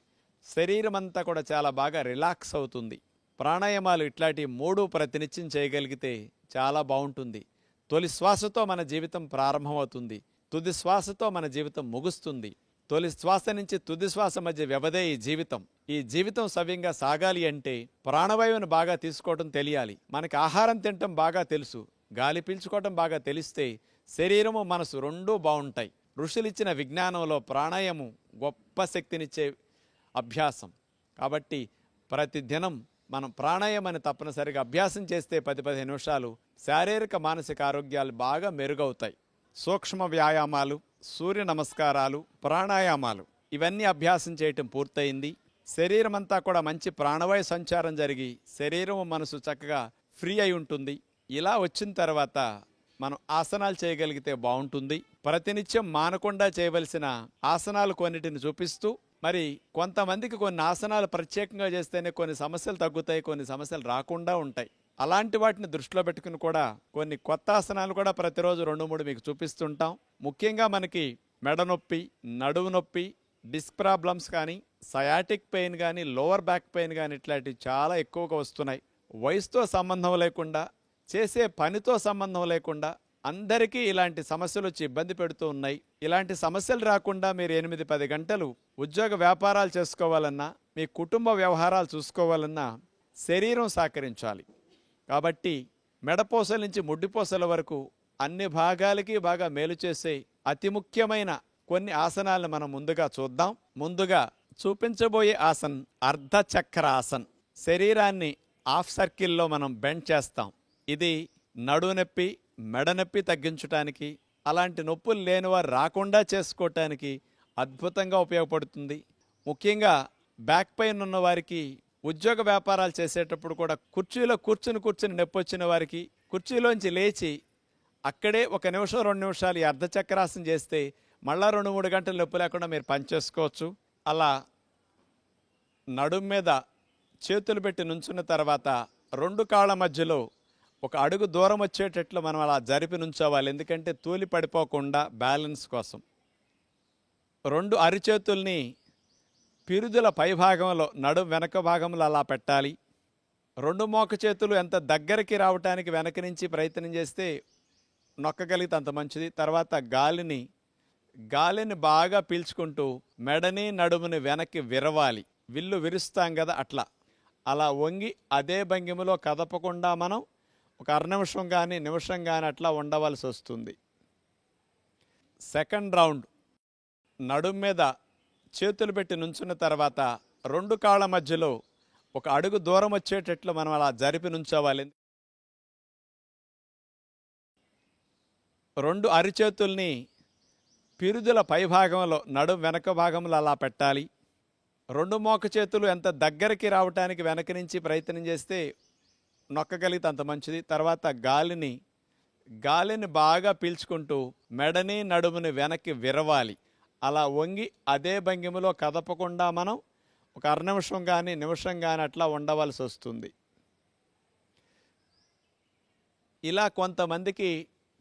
శరీరం అంతా కూడా చాలా బాగా రిలాక్స్ అవుతుంది. ప్రాణాయామాలు ఇట్లాంటి 3 ప్రతినిత్యం చేయగలిగితే చాలా బాగుంటుంది. తొలి శ్వాసతో మన జీవితం ప్రారంభమవుతుంది, తుది శ్వాసతో మన జీవితం ముగుస్తుంది. తొలి శ్వాస నుంచి తుది శ్వాస మధ్య వ్యవధే ఈ జీవితం. ఈ జీవితం సవ్యంగా సాగాలి అంటే ప్రాణవాయువును బాగా తీసుకోవటం తెలియాలి. మనకి ఆహారం తినటం బాగా తెలుసు, గాలి పీల్చుకోవటం బాగా తెలిస్తే శరీరము మనసు రెండూ బాగుంటాయి. ఋషులిచ్చిన విజ్ఞానంలో ప్రాణాయామం గొప్ప శక్తినిచ్చే అభ్యాసం. కాబట్టి ప్రతిదినం మనం ప్రాణాయామాన్ని తప్పనిసరిగా అభ్యాసం చేస్తే 10-15 నిమిషాలు శారీరక మానసిక ఆరోగ్యాలు బాగా మెరుగవుతాయి. సూక్ష్మ వ్యాయామాలు, సూర్య నమస్కారాలు, ప్రాణాయామాలు ఇవన్నీ అభ్యాసం చేయటం పూర్తయింది. శరీరం అంతా కూడా మంచి ప్రాణవాయు సంచారం జరిగి శరీరం మనసు చక్కగా ఫ్రీ అయి ఉంటుంది. ఇలా వచ్చిన తర్వాత మనం ఆసనాలు చేయగలిగితే బాగుంటుంది. ప్రతినిత్యం మానకుండా చేయవలసిన ఆసనాలు కొన్నిటిని చూపిస్తూ, మరి కొంతమందికి కొన్ని ఆసనాలు ప్రత్యేకంగా చేస్తేనే కొన్ని సమస్యలు తగ్గుతాయి, కొన్ని సమస్యలు రాకుండా ఉంటాయి. అలాంటి వాటిని దృష్టిలో పెట్టుకుని కూడా కొన్ని కొత్త ఆసనాలు కూడా ప్రతిరోజు 2-3 మీకు చూపిస్తుంటాం. ముఖ్యంగా మనకి మెడ నొప్పి, నడుము నొప్పి, డిస్క్ ప్రాబ్లమ్స్ కానీ, సయాటిక్ పెయిన్ కానీ, లోవర్ బ్యాక్ పెయిన్ కానీ ఇట్లాంటివి చాలా ఎక్కువగా వస్తున్నాయి. వయసుతో సంబంధం లేకుండా, చేసే పనితో సంబంధం లేకుండా అందరికీ ఇలాంటి సమస్యలు వచ్చి ఇబ్బంది పెడుతూ ఉన్నాయి. ఇలాంటి సమస్యలు రాకుండా మీరు 8-10 గంటలు ఉద్యోగ వ్యాపారాలు చేసుకోవాలన్నా, మీ కుటుంబ వ్యవహారాలు చూసుకోవాలన్నా శరీరం సహకరించాలి. కాబట్టి మెడపోసల నుంచి ముడ్డిపోసల వరకు అన్ని భాగాలకి బాగా మేలు చేసే అతి ముఖ్యమైన కొన్ని ఆసనాలను మనం ముందుగా చూద్దాం. ముందుగా చూపించబోయే ఆసన్ అర్ధచక్ర ఆసన్. శరీరాన్ని హాఫ్ సర్కిల్లో మనం బెండ్ చేస్తాం. ఇది నడుము నొప్పి, మెడ నొప్పి తగ్గించడానికి, అలాంటి నొప్పులు లేనివారు రాకుండా చేసుకోవటానికి అద్భుతంగా ఉపయోగపడుతుంది. ముఖ్యంగా బ్యాక్ పెయిన్ ఉన్న వారికి, ఉద్యోగ వ్యాపారాలు చేసేటప్పుడు కూడా కుర్చీలో కూర్చుని నొప్పి వచ్చిన వారికి కుర్చీలోంచి లేచి అక్కడే 1 నిమిషం 2 నిమిషాలు ఈ అర్ధచక్రాసనం చేస్తే మళ్ళా 2-3 గంటలు నొప్పి లేకుండా మీరు పనిచేసుకోవచ్చు. అలా నడుం మీద చేతులు పెట్టి నుంచున్న తర్వాత 2 కాళ్ళ మధ్యలో 1 అడుగు దూరం వచ్చేటట్లు మనం అలా జరిపి నుంచోవాలి. ఎందుకంటే తూలి పడిపోకుండా బ్యాలెన్స్ కోసం. 2 అరిచేతుల్ని పిరుదుల పైభాగంలో, నడుం వెనక భాగంలో అలా పెట్టాలి. 2 మోక చేతులు ఎంత దగ్గరికి రావటానికి వెనక నుంచి ప్రయత్నం చేస్తే నొక్కగలిగితే అంత మంచిది. తర్వాత గాలిని బాగా పీల్చుకుంటూ మెడని నడుముని వెనక్కి విరవాలి. విల్లు విరుస్తాం కదా, అలా వంగి అదే భంగిమలో కదపకుండా మనం 1 నిమిషం కానీ నిమిషం కానీ అట్లా ఉండవలసి వస్తుంది. సెకండ్ రౌండ్ నడుం మీద చేతులు పెట్టి నుంచున్న తర్వాత 2 కాళ్ళ మధ్యలో 1 అడుగు దూరం వచ్చేటట్లు మనం అలా జరిపి నుంచోవాలి. 2 అరిచేతుల్ని పిరుదుల పైభాగంలో, నడుం వెనక భాగంలో అలా పెట్టాలి. 2 మోక చేతులు ఎంత దగ్గరికి రావటానికి వెనక నుంచి ప్రయత్నం చేస్తే నొక్కగలిగితే అంత మంచిది. తర్వాత గాలిని బాగా పీల్చుకుంటూ మెడని నడుముని వెనక్కి విరవాలి. అలా వంగి అదే భంగిమలో కదపకుండా మనం 1 నిమిషం కానీ నిమిషం కానీ అట్లా ఉండవలసి వస్తుంది. ఇలా కొంతమందికి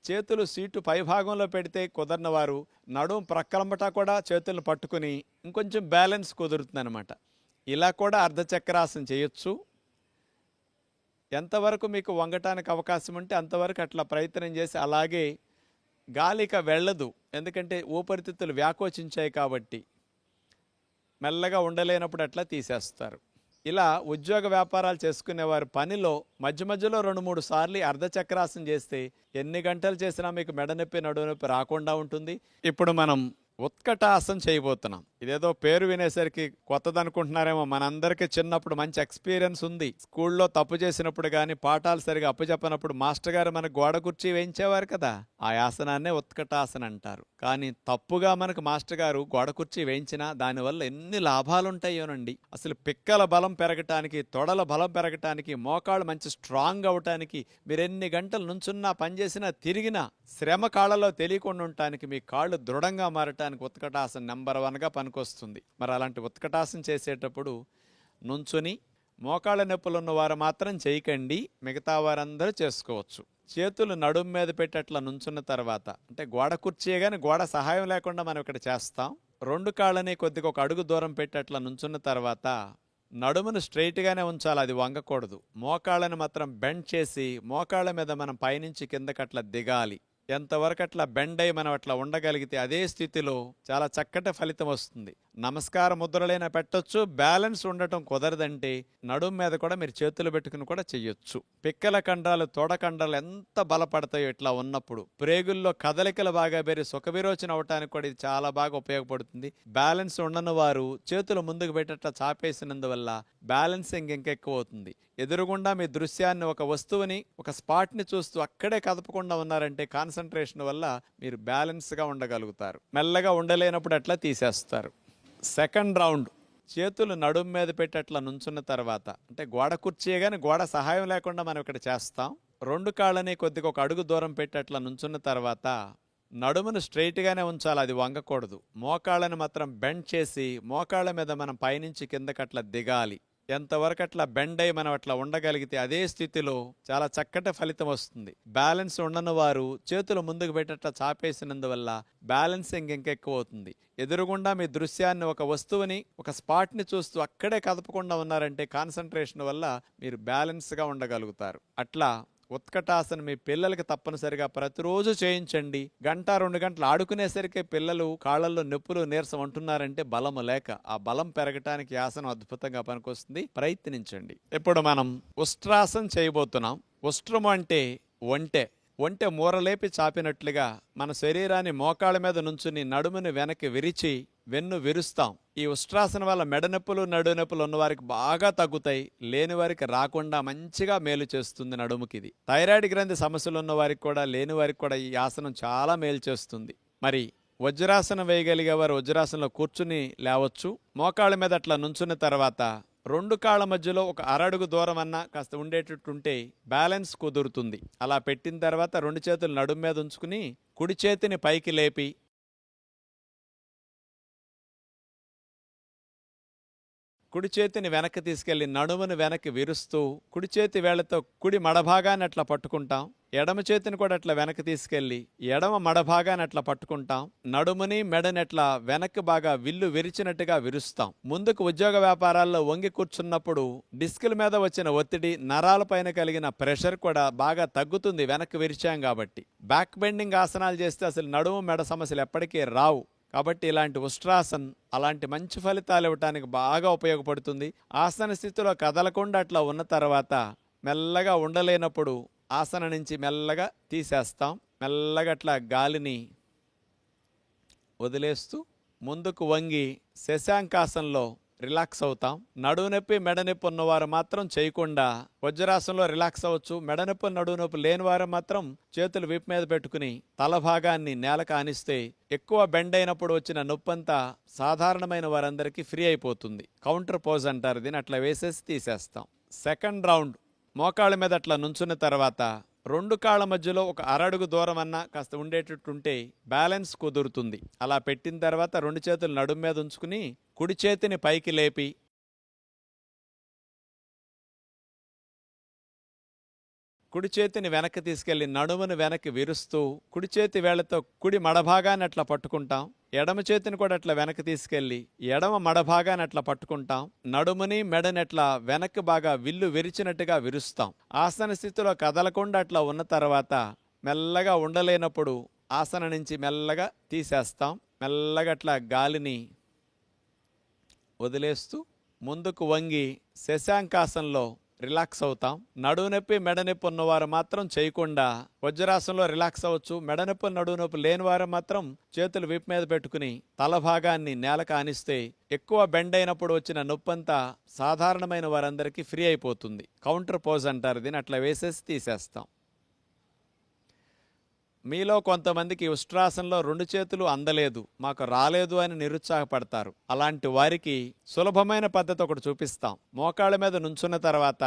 చేతులు సీటు పైభాగంలో పెడితే కుదరని వారు నడుము ప్రక్కలంబటా కూడా చేతులను పట్టుకుని ఇంకొంచెం బ్యాలెన్స్ కుదురుతుందనమాట. ఇలా కూడా అర్ధచక్రాసనం చేయొచ్చు. ఎంతవరకు మీకు వంగటానికి అవకాశం ఉంటే అంతవరకు అట్లా ప్రయత్నం చేసి, అలాగే గాలిక వెళ్ళదు, ఎందుకంటే ఊపిరితిత్తులు వ్యాకోచించాయి కాబట్టి మెల్లగా ఉండలేనప్పుడు అట్లా తీసేస్తారు. ఇలా ఉద్యోగ వ్యాపారాలు చేసుకునేవారు పనిలో మధ్య మధ్యలో 2-3 సార్లు అర్ధచక్రాసనం చేస్తే ఎన్ని గంటలు చేసినా మీకు మెడ నొప్పి, నడుము నొప్పి రాకుండా ఉంటుంది. ఇప్పుడు మనం ఉత్కటాసనం చేయబోతున్నాం. ఇదేదో పేరు వినేసరికి కొత్తది అనుకుంటున్నారేమో. మనందరికీ చిన్నప్పుడు మంచి ఎక్స్పీరియన్స్ ఉంది. స్కూల్లో తప్పు చేసినప్పుడు కానీ, పాఠాలు సరిగా అప్పచెప్పనప్పుడు మాస్టర్ గారు మనకు గోడ కుర్చీ వేయించేవారు కదా, ఆ ఆసనాన్నే ఉత్కటాసనం అంటారు. కానీ తప్పుగా మనకు మాస్టర్ గారు గోడ కుర్చీ వేయించినా దానివల్ల ఎన్ని లాభాలు ఉంటాయోనండి. అసలు పిక్కల బలం పెరగటానికి, తొడల బలం పెరగటానికి, మోకాళ్ళు మంచి స్ట్రాంగ్ అవటానికి, మీరు ఎన్ని గంటలు నుంచున్నా, పనిచేసినా, తిరిగినా శ్రమ కాళ్ళలో తెలియకుండా ఉండటానికి, మీ కాళ్ళు దృఢంగా మారటానికి ఉత్కటాసనం నెంబర్ 1గా పనికొస్తుంది. మరి అలాంటి ఉత్కటాసనం చేసేటప్పుడు నుంచుని, మోకాళ్ళ నొప్పులు ఉన్నవారు మాత్రం చేయకండి, మిగతా వారందరూ చేసుకోవచ్చు. చేతులు నడుం మీద పెట్టి అట్లా నుంచున్న తర్వాత, అంటే గోడ కుర్చీ కానీ గోడ సహాయం లేకుండా మనం ఇక్కడ చేస్తాం. 2 కాళ్ళని కొద్దిగా 1 అడుగు దూరం పెట్టి అట్లా నుంచున్న తర్వాత నడుమును స్ట్రైట్గానే ఉంచాలి, అది వంగకూడదు. మోకాళ్ళని మాత్రం బెండ్ చేసి మోకాళ్ళ మీద మనం పైనుంచి కిందకి అట్లా దిగాలి. ఎంతవరకు అట్లా బెండ్ అయి మనం అట్లా ఉండగలిగితే అదే స్థితిలో చాలా చక్కటి ఫలితం వస్తుంది. నమస్కార ముద్రలైనా పెట్టొచ్చు. బ్యాలెన్స్ ఉండటం కుదరదంటే నడుము మీద కూడా మీరు చేతులు పెట్టుకుని కూడా చెయ్యొచ్చు. పిక్కల కండరాలు, తొడ కండరాలు ఎంత బలపడతాయో ఇట్లా ఉన్నప్పుడు. ప్రేగుల్లో కదలికలు బాగా పెరిగి సుఖవిరోచన అవటానికి కూడా ఇది చాలా బాగా ఉపయోగపడుతుంది. బ్యాలెన్స్ ఉండని వారు చేతులు ముందుకు పెట్టేట్లా చాపేసినందువల్ల బ్యాలెన్సింగ్ ఇంకెక్కువ అవుతుంది. ఎదురుగుండా మీ దృశ్యాన్ని, ఒక వస్తువుని, ఒక స్పాట్ని చూస్తూ అక్కడే కదపకుండా ఉన్నారంటే కాన్సన్ట్రేషన్ వల్ల మీరు బ్యాలెన్స్గా ఉండగలుగుతారు. మెల్లగా ఉండలేనప్పుడు అట్లా తీసేస్తారు. సెకండ్ రౌండ్ చేతులు నడుం మీద పెట్టి అట్లా నుంచున్న తర్వాత, అంటే గోడ కుర్చీ కానీ గోడ సహాయం లేకుండా మనం ఇక్కడ చేస్తాం. 2 కాళ్ళని కొద్దిగా 1 అడుగు దూరం పెట్టి అట్లా నుంచున్న తర్వాత నడుమును స్ట్రైట్గానే ఉంచాలి, అది వంగకూడదు. మోకాళ్ళని మాత్రం బెండ్ చేసి మోకాళ్ళ మీద మనం పైనుంచి కిందకట్లా దిగాలి. ఎంతవరకు అట్లా బెండ్ అయి మనం అట్లా ఉండగలిగితే అదే స్థితిలో చాలా చక్కటి ఫలితం వస్తుంది. బ్యాలెన్స్ ఉండని వారు చేతులు ముందుకు పెట్టేట్లా చాపేసినందువల్ల బ్యాలెన్సింగ్ ఇంకెక్కువ అవుతుంది. ఎదురుగుండా మీ దృశ్యాన్ని, ఒక వస్తువుని, ఒక స్పాట్ని చూస్తూ అక్కడే కదపకుండా ఉన్నారంటే కాన్సన్ట్రేషన్ వల్ల మీరు బ్యాలెన్స్గా ఉండగలుగుతారు. అట్లా ఉత్కటాసన మీ పిల్లలకి తప్పనిసరిగా ప్రతిరోజు చేయించండి. 1-2 గంటలు ఆడుకునేసరికి పిల్లలు కాళ్ళల్లో నొప్పులు, నీరసం అంటున్నారంటే బలము లేక. ఆ బలం పెరగటానికి ఆసనం అద్భుతంగా పనికొస్తుంది, ప్రయత్నించండి. ఇప్పుడు మనం ఉష్ట్రాసనం చేయబోతున్నాం. ఉష్ట్రం అంటే ఒంటె మూరలేపి చాపినట్లుగా మన శరీరాన్ని మోకాళ్ళ మీద నుంచుని నడుముని వెనక్కి విరిచి వెన్ను విరుస్తాం. ఈ ఉష్ట్రాసనం వల్ల మెడనొప్పులు, నడునొప్పులు ఉన్నవారికి బాగా తగ్గుతాయి. లేని వారికి రాకుండా మంచిగా మేలు చేస్తుంది నడుముకి. ఇది థైరాయిడ్ గ్రంథి సమస్యలు ఉన్న వారికి కూడా, లేని వారికి కూడా ఈ ఆసనం చాలా మేలు చేస్తుంది. మరి వజ్రాసనం వేయగలిగే వారు వజ్రాసనంలో కూర్చుని లేవచ్చు. మోకాళ్ళ మీద అట్లా నుంచున్న తర్వాత 2 కాళ్ళ మధ్యలో ఒక అరడుగు దూరం అన్నా కాస్త ఉండేటట్టుంటే బ్యాలెన్స్ కుదురుతుంది. అలా పెట్టిన తర్వాత 2 చేతులు నడుము మీద ఉంచుకుని కుడి చేతిని పైకి లేపి కుడి చేతిని వెనక్కి తీసుకెళ్లి నడుమును వెనక్కి విరుస్తూ కుడి చేతి వేళ్లతో కుడి మడభాగాన్ని అట్లా పట్టుకుంటాం. ఎడమ చేతిని కూడా అట్లా వెనక్కి తీసుకెళ్లి ఎడమ మడభాగాన్ని అట్లా పట్టుకుంటాం. నడుముని మెడని అట్లా వెనక్కి బాగా విల్లు విరిచినట్టుగా విరుస్తాం. ముందుకు ఉద్యోగ వ్యాపారాల్లో వంగి కూర్చున్నప్పుడు డిస్కుల మీద వచ్చిన ఒత్తిడి, నరాలపైన కలిగిన ప్రెషర్ కూడా బాగా తగ్గుతుంది వెనక్కి విరిచాం కాబట్టి. బ్యాక్ బెండింగ్ ఆసనాలు చేస్తే అసలు నడుము మెడ సమస్యలు ఎప్పటికీ రావు. కాబట్టి ఇలాంటి ఉష్ట్రాసన్ అలాంటి మంచి ఫలితాలు ఇవ్వటానికి బాగా ఉపయోగపడుతుంది. ఆసన స్థితిలో కదలకుండా అట్లా ఉన్న తర్వాత మెల్లగా ఉండలేనప్పుడు ఆసన నుంచి మెల్లగా తీసేస్తాం. మెల్లగా అట్లా గాలిని వదిలేస్తూ ముందుకు వంగి శశాంకాసనంలో రిలాక్స్ అవుతాం. నడువు నొప్పి, మెడ నొప్పి ఉన్నవారు మాత్రం చేయకుండా వజ్రాసనంలో రిలాక్స్ అవ్వచ్చు. మెడ నొప్పి, నడువు నొప్పి లేని వారు మాత్రం చేతులు వీపు మీద పెట్టుకుని తల భాగాన్ని నేలకు ఆనిస్తే ఎక్కువ బెండ్ అయినప్పుడు వచ్చిన నొప్పంతా సాధారణమైన వారందరికీ ఫ్రీ అయిపోతుంది. కౌంటర్ పోజ్ అంటారు దీన్ని. అట్లా వేసేసి తీసేస్తాం. సెకండ్ రౌండ్ మోకాళ్ళ మీద అట్లా నుంచున్న తర్వాత 2 కాళ్ళ మధ్యలో ఒక అరడుగు దూరం అన్నా కాస్త ఉండేటట్టుంటే బ్యాలెన్స్ కుదురుతుంది. అలా పెట్టిన తర్వాత 2 చేతులు నడుము మీద ఉంచుకుని కుడి చేతిని పైకి లేపి కుడి చేతిని వెనక్కి తీసుకెళ్లి నడుమును వెనక్కి విరుస్తూ కుడి చేతి వేళ్లతో కుడి మడభాగాన్ని అట్లా పట్టుకుంటాం. ఎడమ చేతిని కూడా అట్లా వెనక్కి తీసుకెళ్లి ఎడమ మడభాగాన్ని అట్లా పట్టుకుంటాం. నడుముని మెడని అట్లా వెనక్కి బాగా విల్లు విరిచినట్టుగా విరుస్తాం. ఆసన స్థితిలో కదలకుండా అట్లా ఉన్న తర్వాత మెల్లగా ఉండలేనప్పుడు ఆసన నుంచి మెల్లగా తీసేస్తాం. మెల్లగా అట్లా గాలిని వదిలేస్తూ ముందుకు వంగి శశాంకాసనంలో రిలాక్స్ అవుతాం. నడువు నొప్పి, మెడ నొప్పి ఉన్నవారు మాత్రం చేయకుండా వజ్రాసనంలో రిలాక్స్ అవ్వచ్చు. మెడ నొప్పి, నడువు నొప్పి లేని వారు మాత్రం చేతులు వీపు మీద పెట్టుకుని తల భాగాన్ని నేలకు ఆనిస్తే ఎక్కువ బెండ్ అయినప్పుడు వచ్చిన నొప్పంతా సాధారణమైన వారందరికీ ఫ్రీ అయిపోతుంది. కౌంటర్ పోజ్ అంటారు దీన్ని. అట్లా వేసేసి తీసేస్తాం. మీలో కొంతమందికి ఉష్ట్రాసనంలో 2 చేతులు అందలేదు, మాకు రాలేదు అని నిరుత్సాహపడతారు. అలాంటి వారికి సులభమైన పద్ధతి ఒకటి చూపిస్తాం. మోకాళ్ళ మీద నుంచున్న తర్వాత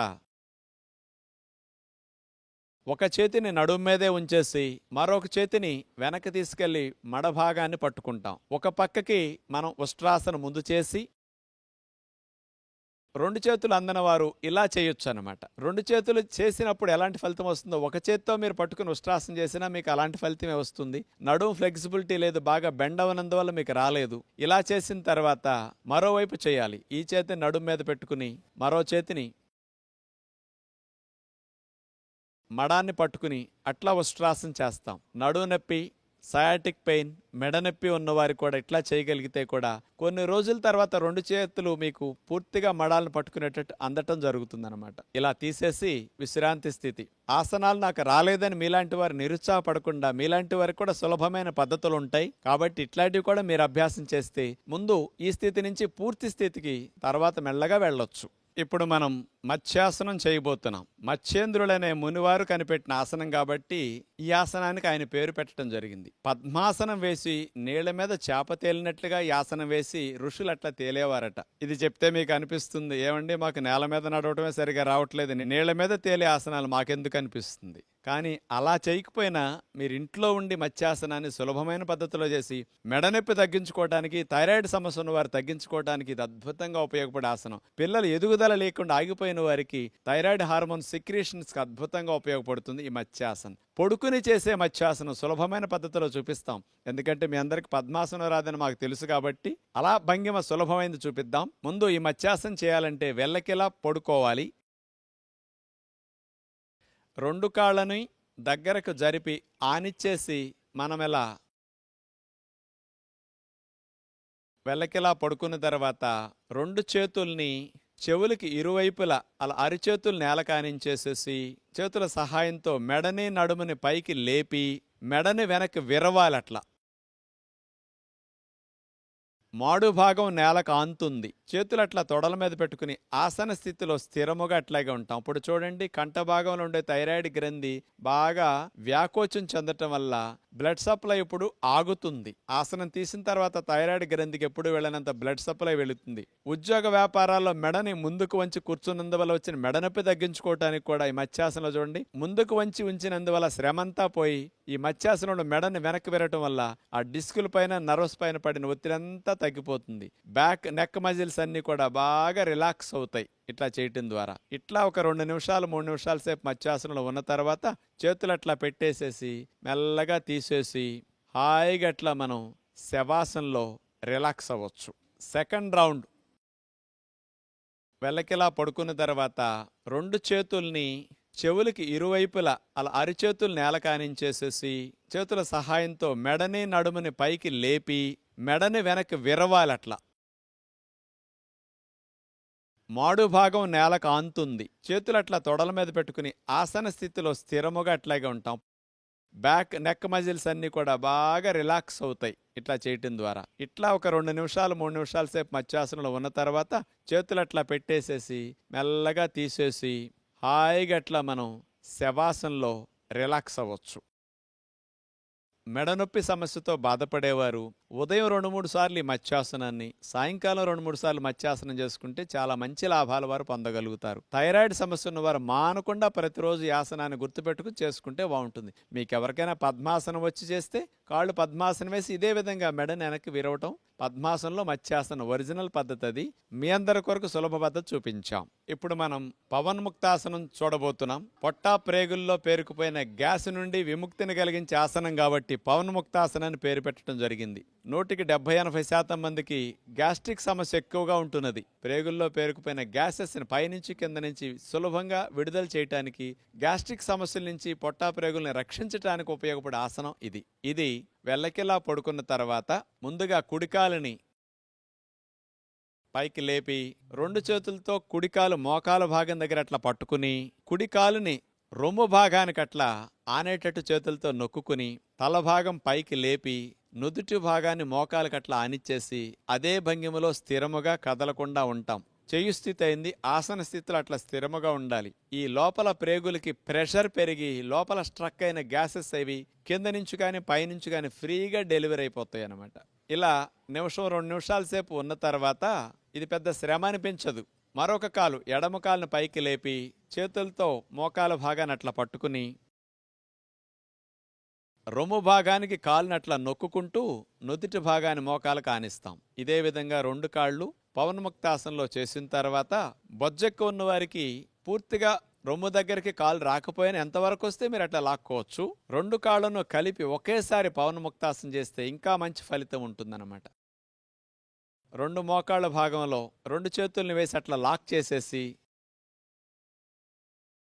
ఒక చేతిని నడుము మీదే ఉంచేసి మరొక చేతిని వెనక్కి తీసుకెళ్లి మడభాగాన్ని పట్టుకుంటాం. ఒక పక్కకి మనం ఉష్ట్రాసనం ముందు చేసి 2 చేతులు అందని వారు ఇలా చేయొచ్చు అనమాట. 2 చేతులు చేసినప్పుడు ఎలాంటి ఫలితం వస్తుందో, ఒక చేత్తో మీరు పట్టుకుని ఉష్ట్రాసనం చేసినా మీకు అలాంటి ఫలితమే వస్తుంది. నడుము ఫ్లెక్సిబిలిటీ లేదు, బాగా బెండ్ అవనందువల్ల మీకు రాలేదు. ఇలా చేసిన తర్వాత మరోవైపు చేయాలి. ఈ చేతిని నడుము మీద పెట్టుకుని మరో చేతిని మడాన్ని పట్టుకుని అట్లా ఉష్ట్రాసనం చేస్తాం. నడుము నొప్పి, సయాటిక్ పెయిన్, మెడ నొప్పి ఉన్నవారు కూడా ఇట్లా చేయగలిగితే కూడా కొన్ని రోజుల తర్వాత 2 చేతులు మీకు పూర్తిగా మడాలను పట్టుకునేటట్టు అందటం జరుగుతుందన్నమాట. ఇలా తీసేసి విశ్రాంతి స్థితి. ఆసనాలు నాకు రాలేదని మీలాంటి వారు నిరుత్సాహపడకుండా, మీలాంటి వారికి కూడా సులభమైన పద్ధతులు ఉంటాయి కాబట్టి ఇట్లాంటివి కూడా మీరు అభ్యాసం చేస్తే ముందు ఈ స్థితి నుంచి పూర్తి స్థితికి తర్వాత మెల్లగా వెళ్ళొచ్చు. ఇప్పుడు మనం మత్స్యాసనం చేయబోతున్నాం. మత్స్యేంద్రులనే మునివారు కనిపెట్టిన ఆసనం కాబట్టి ఈ ఆసనానికి ఆయన పేరు పెట్టడం జరిగింది. పద్మాసనం వేసి నీళ్ల మీద చేప తేలినట్లుగా ఈ ఆసనం వేసి ఋషులు అట్లా తేలేవారట. ఇది చెప్తే మీకు అనిపిస్తుంది, ఏమండి మాకు నేల మీద నడవటమే సరిగా రావట్లేదు, నీళ్ల మీద తేలే ఆసనాలు మాకెందుకు అనిపిస్తుంది. కానీ అలా చేయకపోయినా మీరు ఇంట్లో ఉండి మత్స్యాసనాన్ని సులభమైన పద్ధతిలో చేసి మెడనొప్పి తగ్గించుకోవడానికి, థైరాయిడ్ సమస్య ఉన్న వారు తగ్గించుకోవడానికి ఇది అద్భుతంగా ఉపయోగపడే ఆసనం. పిల్లలు ఎదుగుదల లేకుండా ఆగిపోయిన వారికి థైరాయిడ్ హార్మోన్ సెక్రీషన్స్కి అద్భుతంగా ఉపయోగపడుతుంది ఈ మత్స్యాసనం. పొడుకుని చేసే మత్స్యాసనం సులభమైన పద్ధతిలో చూపిస్తాం. ఎందుకంటే మీ అందరికి పద్మాసనం రాదని మాకు తెలుసు కాబట్టి అలా భంగిమ సులభమైనది చూపిద్దాం. ముందు ఈ మత్స్యాసనం చేయాలంటే వెల్లకిలా పడుకోవాలి. రెండు కాళ్ళని దగ్గరకు జరిపి ఆనిచ్చేసి మనమెలా వెల్లకిలా పడుకున్న తర్వాత రెండు చేతుల్ని చెవులకి ఇరువైపులా అలా అరిచేతులు నేల కానించేసేసి చేతుల సహాయంతో మెడని నడుముని పైకి లేపి మెడని వెనక్కి విరవాలట్లా. మాడు భాగం నేలకు ఆంతుంది. చేతులు అట్లా తొడల మీద పెట్టుకుని ఆసన స్థితిలో స్థిరముగా అట్లాగే ఉంటాం. ఇప్పుడు చూడండి, కంఠ భాగంలో ఉండే థైరాయిడ్ గ్రంథి బాగా వ్యాకోచం చెందటం వల్ల బ్లడ్ సప్లై ఇప్పుడు ఆగుతుంది. ఆసనం తీసిన తర్వాత థైరాయిడ్ గ్రంథికి ఎప్పుడు వెళ్ళినంత బ్లడ్ సప్లై వెళుతుంది. ఉద్యోగ వ్యాపారాల్లో మెడని ముందుకు వంచి కూర్చున్నందువల్ల వచ్చిన మెడనొప్పి తగ్గించుకోవటానికి కూడా ఈ మత్స్యాసనంలో చూడండి, ముందుకు వంచి ఉంచినందువల్ల శ్రమంతా పోయి ఈ మత్స్యాసనంలో మెడని వెనక్కి విరగటం వల్ల ఆ డిస్కుల పైన, నర్వ్స్ పైన పడిన ఒత్తిడంతా తగ్గిపోతుంది. బ్యాక్ నెక్ మజిల్స్ అన్ని కూడా బాగా రిలాక్స్ అవుతాయి ఇట్లా చేయటం ద్వారా. ఇట్లా ఒక 2 నిమిషాలు 3 నిమిషాల సేపు మత్స్యాసనంలో ఉన్న తర్వాత చేతులు అట్లా పెట్టేసేసి మెల్లగా తీసేసి హాయిగా అట్లా మనం శవాసనంలో రిలాక్స్ అవ్వచ్చు. సెకండ్ రౌండ్ వెల్లకిలా పడుకున్న తర్వాత రెండు చేతుల్ని చెవులకి ఇరువైపులా అలా అరిచేతులు నేల కానించేసేసి చేతుల సహాయంతో మెడని నడుముని పైకి లేపి మెడని వెనక్కి విరవాలట్లా. మాడు భాగం నేలకు ఆంతుంది. చేతులు అట్లా తొడల మీద పెట్టుకుని ఆసన స్థితిలో స్థిరముగా అట్లాగే ఉంటాం. బ్యాక్ నెక్ మజిల్స్ అన్ని కూడా బాగా రిలాక్స్ అవుతాయి ఇట్లా చేయటం ద్వారా. ఇట్లా ఒక 2 నిమిషాలు 3 నిమిషాల సేపు మత్స్యాసనంలో ఉన్న తర్వాత చేతులు అట్లా పెట్టేసేసి మెల్లగా తీసేసి హాయిగా అట్లా మనం శవాసనంలో రిలాక్స్ అవ్వచ్చు. మెడనొప్పి సమస్యతో బాధపడేవారు ఉదయం 2-3 సార్లు ఈ మత్స్యాసనాన్ని, సాయంకాలం 2-3 సార్లు మత్స్యాసనం చేసుకుంటే చాలా మంచి లాభాలు వారు పొందగలుగుతారు. థైరాయిడ్ సమస్య ఉన్నవారు మానకుండా ప్రతిరోజు ఈ ఆసనాన్ని గుర్తుపెట్టుకుని చేసుకుంటే బాగుంటుంది. మీకు ఎవరికైనా పద్మాసనం వచ్చి చేస్తే కాళ్ళు పద్మాసనం వేసి ఇదే విధంగా మెడని వెనక్కి విరవటం పద్మాసనంలో మత్స్యాసనం ఒరిజినల్ పద్ధతి. అది మీ అందరి కొరకు సులభ పద్ధతి చూపించాం. ఇప్పుడు మనం పవన్ముక్తాసనం చూడబోతున్నాం. పొట్టా ప్రేగుల్లో పేరుకుపోయిన గ్యాస్ నుండి విముక్తిని కలిగించే ఆసనం కాబట్టి పవన్ముక్తాసనాన్ని పేరు పెట్టడం జరిగింది. 100-80-80% మందికి గ్యాస్ట్రిక్ సమస్య ఎక్కువగా ఉంటున్నది. ప్రేగుల్లో పేరుకుపోయిన గ్యాసెస్ని పైనుంచి కింద నుంచి సులభంగా విడుదల చేయటానికి, గ్యాస్ట్రిక్ సమస్యల నుంచి పొట్టా ప్రేగుల్ని రక్షించడానికి ఉపయోగపడే ఆసనం ఇది. ఇది వెల్లకిలా పడుకున్న తర్వాత ముందుగా కుడికాలని పైకి లేపి రెండు చేతులతో కుడికాలు మోకాల భాగం దగ్గర అట్లా పట్టుకుని కుడికాలుని రొమ్ము భాగానికి అట్లా ఆనేటట్టు చేతులతో నొక్కుని తల భాగం పైకి లేపి నుదుటి భాగాన్ని మోకాలకట్లా ఆనిచ్చేసి అదే భంగిమలో స్థిరముగా కదలకుండా ఉంటాం. చెయ్యి స్థితి అయింది. ఆసన స్థితిలో అట్లా స్థిరముగా ఉండాలి. ఈ లోపల ప్రేగులకి ప్రెషర్ పెరిగి లోపల స్ట్రక్ అయిన గ్యాసెస్ అవి కింద నుంచి కానీ పైనుంచి కానీ ఫ్రీగా డెలివరీ అయిపోతాయి అన్నమాట. ఇలా 1-2 నిమిషాల సేపు ఉన్న తర్వాత ఇది పెద్ద శ్రమ అనిపించదు. మరొక కాలు ఎడమ కాలును పైకి లేపి చేతులతో మోకాల భాగాన్ని అట్లా పట్టుకుని రొమ్ము భాగానికి కాలునట్లా నొక్కుంటూ నుదిటి భాగాన్ని మోకాలకు ఆనిస్తాం. ఇదే విధంగా 2 కాళ్ళు పవన్ముక్తాసనంలో చేసిన తర్వాత బొజ్జెక్కు ఉన్న వారికి పూర్తిగా రొమ్ము దగ్గరికి కాలు రాకపోయినా ఎంతవరకు వస్తే మీరు అట్లా లాక్కోవచ్చు. 2 కాళ్ళను కలిపి ఒకేసారి పవన్ముక్తాసనం చేస్తే ఇంకా మంచి ఫలితం ఉంటుందన్నమాట. 2 మోకాళ్ళ భాగంలో 2 చేతుల్ని వేసి అట్లా లాక్ చేసేసి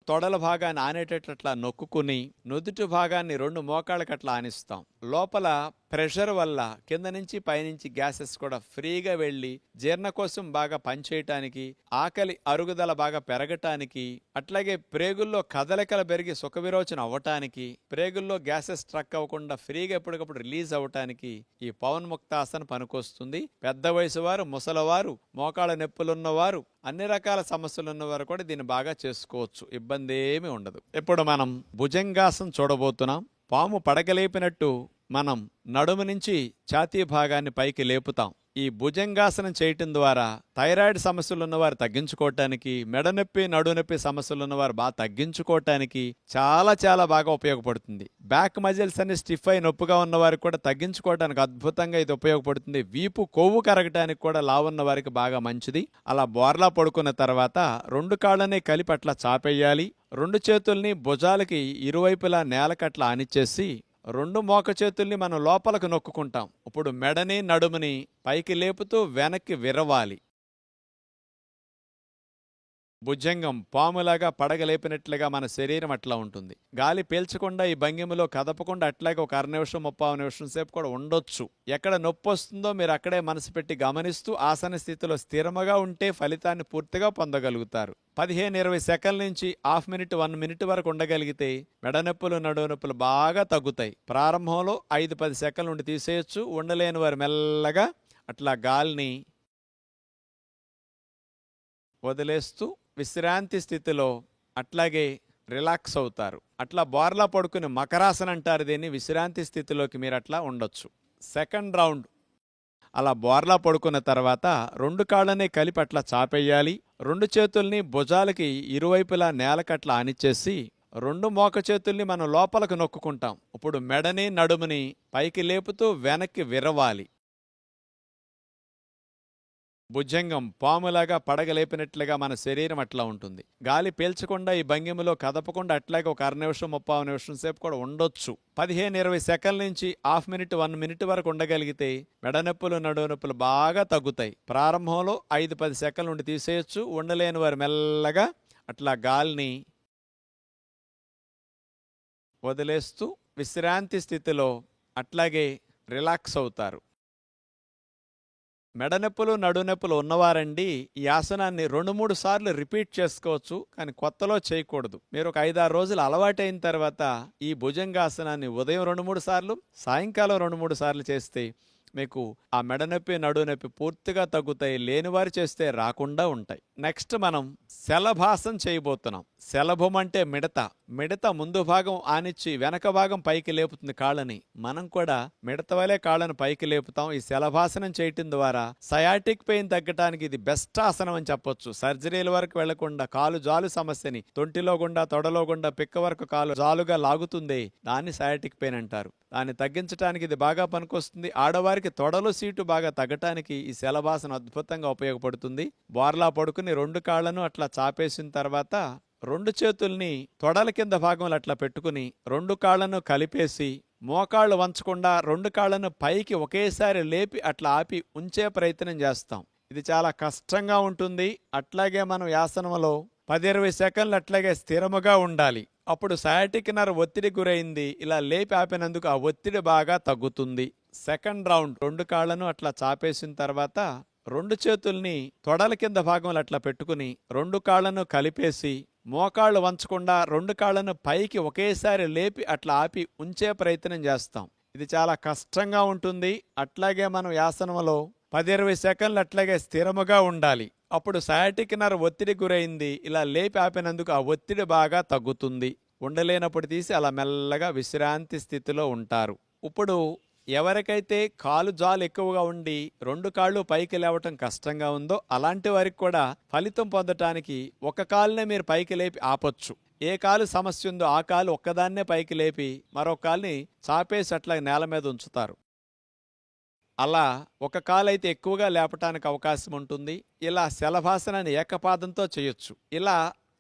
తొడల భాగాన్ని ఆనేటట్లా నొక్కుని నుదుటి భాగాన్ని 2 మోకాళ్ళకట్లా ఆనిస్తాం. లోపల ప్రెషర్ వల్ల కింద నుంచి పైనుంచి గ్యాసెస్ కూడా ఫ్రీగా వెళ్ళి జీర్ణకోశం బాగా పనిచేయటానికి, ఆకలి అరుగుదల బాగా పెరగటానికి, అట్లాగే ప్రేగుల్లో కదలికలు పెరిగి సుఖ విరోచన అవ్వటానికి, ప్రేగుల్లో గ్యాసెస్ స్ట్రక్ అవ్వకుండా ఫ్రీగా ఎప్పటికప్పుడు రిలీజ్ అవ్వటానికి ఈ పవన్ముక్తాసనం పనికొస్తుంది. పెద్ద వయసు వారు, ముసలివారు, మోకాళ్ళ నొప్పులున్నవారు, అన్ని రకాల సమస్యలు ఉన్నవారు కూడా దీన్ని బాగా చేసుకోవచ్చు. ఇబ్బంది ఏమీ ఉండదు. ఇప్పుడు మనం భుజంగాసనం చూడబోతున్నాం. పాము పడగలేపినట్టు మనం నడుము నుంచి ఛాతీ భాగాన్ని పైకి లేపుతాం. ఈ భుజంగాసనం చేయటం ద్వారా థైరాయిడ్ సమస్యలు ఉన్నవారు తగ్గించుకోవటానికి, మెడనొప్పి నడునొప్పి సమస్యలు ఉన్నవారు బాగా తగ్గించుకోవటానికి చాలా చాలా బాగా ఉపయోగపడుతుంది. బ్యాక్ మజిల్స్ అన్ని స్టిఫ్ అయి నొప్పిగా ఉన్నవారికి కూడా తగ్గించుకోవడానికి అద్భుతంగా ఇది ఉపయోగపడుతుంది. వీపు కొవ్వు కరగటానికి కూడా లావున్న వారికి బాగా మంచిది. అలా బోర్లా పడుకున్న తర్వాత 2 కాళ్ళని కలిపి అట్లా చాపేయాలి. 2 చేతుల్ని భుజాలకి ఇరువైపులా నేలకట్లా ఆనిచ్చేసి 2 మోక చేతుల్ని మనం లోపలకు నొక్కుకుంటాం. ఇప్పుడు మెడని నడుముని పైకి లేపుతూ వెనక్కి విరవాలి. భుజంగం పాములాగా పడగలేపినట్లుగా మన శరీరం అట్లా ఉంటుంది. గాలి పీల్చకుండా ఈ భంగిమలో కదపకుండా అట్లాగే ఒక 1/2 నిమిషం 30 నిమిషం సేపు కూడా ఉండొచ్చు. ఎక్కడ నొప్పి వస్తుందో మీరు అక్కడే మనసు పెట్టి గమనిస్తూ ఆసన స్థితిలో స్థిరముగా ఉంటే ఫలితాన్ని పూర్తిగా పొందగలుగుతారు. 15-20 సెకండ్ల నుంచి హాఫ్ మినిట్ 1 మినిట్ వరకు ఉండగలిగితే మెడనొప్పులు నడునొప్పులు బాగా తగ్గుతాయి. ప్రారంభంలో 5-10 సెకండ్ల నుండి తీసేయచ్చు. ఉండలేని వారు మెల్లగా అట్లా గాలిని వదిలేస్తూ విశ్రాంతి స్థితిలో అట్లాగే రిలాక్స్ అవుతారు. అట్లా బోర్లా పడుకుని మకరాసన అంటారు దీన్ని. విశ్రాంతి స్థితిలోకి మీరు అట్లా ఉండొచ్చు. సెకండ్ రౌండ్ అలా బోర్లా పడుకున్న తర్వాత 2 కాళ్ళని కలిపి అట్లా చాపేయాలి. 2 చేతుల్ని భుజాలకి ఇరువైపులా నేలకట్లా ఆనిచ్చేసి 2 మోక చేతుల్ని మనం లోపలకు నొక్కుకుంటాం. ఇప్పుడు మెడని నడుముని పైకి లేపుతూ వెనక్కి విరవాలి. భుజంగం పాములాగా పడగలేపినట్లుగా మన శరీరం అట్లా ఉంటుంది. గాలి పీల్చకుండా ఈ భంగిమలో కదపకుండా అట్లాగే ఒక 1/2 నిమిషం 30 నిమిషం సేపు కూడా ఉండొచ్చు. 15-20 సెకండ్ల నుంచి హాఫ్ మినిట్ 1 మినిట్ వరకు ఉండగలిగితే మెడనొప్పులు నడునొప్పులు బాగా తగ్గుతాయి. ప్రారంభంలో 5-10 సెకండ్ల నుండి తీసేయచ్చు. ఉండలేని వారు మెల్లగా అట్లా గాలిని వదిలేస్తూ విశ్రాంతి స్థితిలో అట్లాగే రిలాక్స్ అవుతారు. మెడనొప్పులు నడునొప్పులు ఉన్నవారండి ఈ ఆసనాన్ని 2-3 సార్లు రిపీట్ చేసుకోవచ్చు. కానీ కొత్తలో చేయకూడదు. మీరు ఒక 5-6 రోజులు అలవాటైన తర్వాత ఈ భుజంగాసనాన్ని ఉదయం 2-3 సార్లు, సాయంకాలం 2-3 సార్లు చేస్తే మీకు ఆ మెడనొప్పి నడునొప్పి పూర్తిగా తగ్గుతాయి. లేనివారు చేస్తే రాకుండా ఉంటాయి. నెక్స్ట్ మనం శలభాసనం చేయబోతున్నాం. శలభం అంటే మిడత ముందు భాగం ఆనిచ్చి వెనక భాగం పైకి లేపుతుంది కాళ్ళని. మనం కూడా మిడత వలె కాళ్ళను పైకి లేపుతాం. ఈ శలభాసనం చేయటం ద్వారా సయాటిక్ పెయిన్ తగ్గటానికి ఇది బెస్ట్ ఆసనం అని చెప్పొచ్చు. సర్జరీల వరకు వెళ్లకుండా కాలు జాలు సమస్యని తొంటిలో గుండా తొడలో గుండా పిక్క వరకు కాలు జాలుగా లాగుతుంది. దాన్ని సయాటిక్ పెయిన్ అంటారు. దాన్ని తగ్గించడానికి ఇది బాగా పనికొస్తుంది. ఆడవారికి తొడలు సీటు బాగా తగ్గటానికి ఈ శలభాసనం అద్భుతంగా ఉపయోగపడుతుంది. బోర్లా పడుకుని 2 కాళ్ళను అట్లా చాపేసిన తర్వాత 2 చేతుల్ని తొడల కింద భాగంలో అట్లా పెట్టుకుని 2 కాళ్ళను కలిపేసి మోకాళ్ళు వంచకుండా 2 కాళ్ళను పైకి ఒకేసారి లేపి అట్లా ఆపి ఉంచే ప్రయత్నం చేస్తాం. ఇది చాలా కష్టంగా ఉంటుంది. అట్లాగే మనం యాసనంలో 10-20 సెకండ్లు అట్లాగే స్థిరముగా ఉండాలి. అప్పుడు సయాటిక్ నర్వ్ ఒత్తిడి గురైంది. ఇలా లేపి ఆపినందుకు ఆ ఒత్తిడి బాగా తగ్గుతుంది. సెకండ్ రౌండ్ 2 కాళ్ళను అట్లా చాపేసిన తర్వాత 2 చేతుల్ని తొడల కింద భాగంలో అట్లా పెట్టుకుని 2 కాళ్ళను కలిపేసి మోకాళ్ళు వంచకుండా 2 కాళ్ళను పైకి ఒకేసారి లేపి అట్లా ఆపి ఉంచే ప్రయత్నం చేస్తాం. ఇది చాలా కష్టంగా ఉంటుంది. అట్లాగే మనం యాసనంలో 10-20 సెకండ్లు అట్లాగే స్థిరముగా ఉండాలి. అప్పుడు సయాటిక్ నర్వ్ ఒత్తిడి గురైంది. ఇలా లేపి ఆపినందుకు ఆ ఒత్తిడి బాగా తగ్గుతుంది. ఉండలేనప్పుడు తీసి అలా మెల్లగా విశ్రాంతి స్థితిలో ఉంటారు. ఇప్పుడు ఎవరికైతే కాలు జాలు ఎక్కువగా ఉండి 2 కాళ్ళు పైకి లేవటం కష్టంగా ఉందో అలాంటి వారికి కూడా ఫలితం పొందటానికి ఒక కాలునే మీరు పైకి లేపి ఆపొచ్చు. ఏ కాలు సమస్య ఉందో ఆ కాలు ఒక్కదాన్నే పైకి లేపి మరో కాలుని చాపేసి అట్లా నేల మీద ఉంచుతారు. అలా ఒక కాలైతే ఎక్కువగా లేపటానికి అవకాశం ఉంటుంది. ఇలా శలభాసనాన్ని ఏకపాదంతో చేయొచ్చు. ఇలా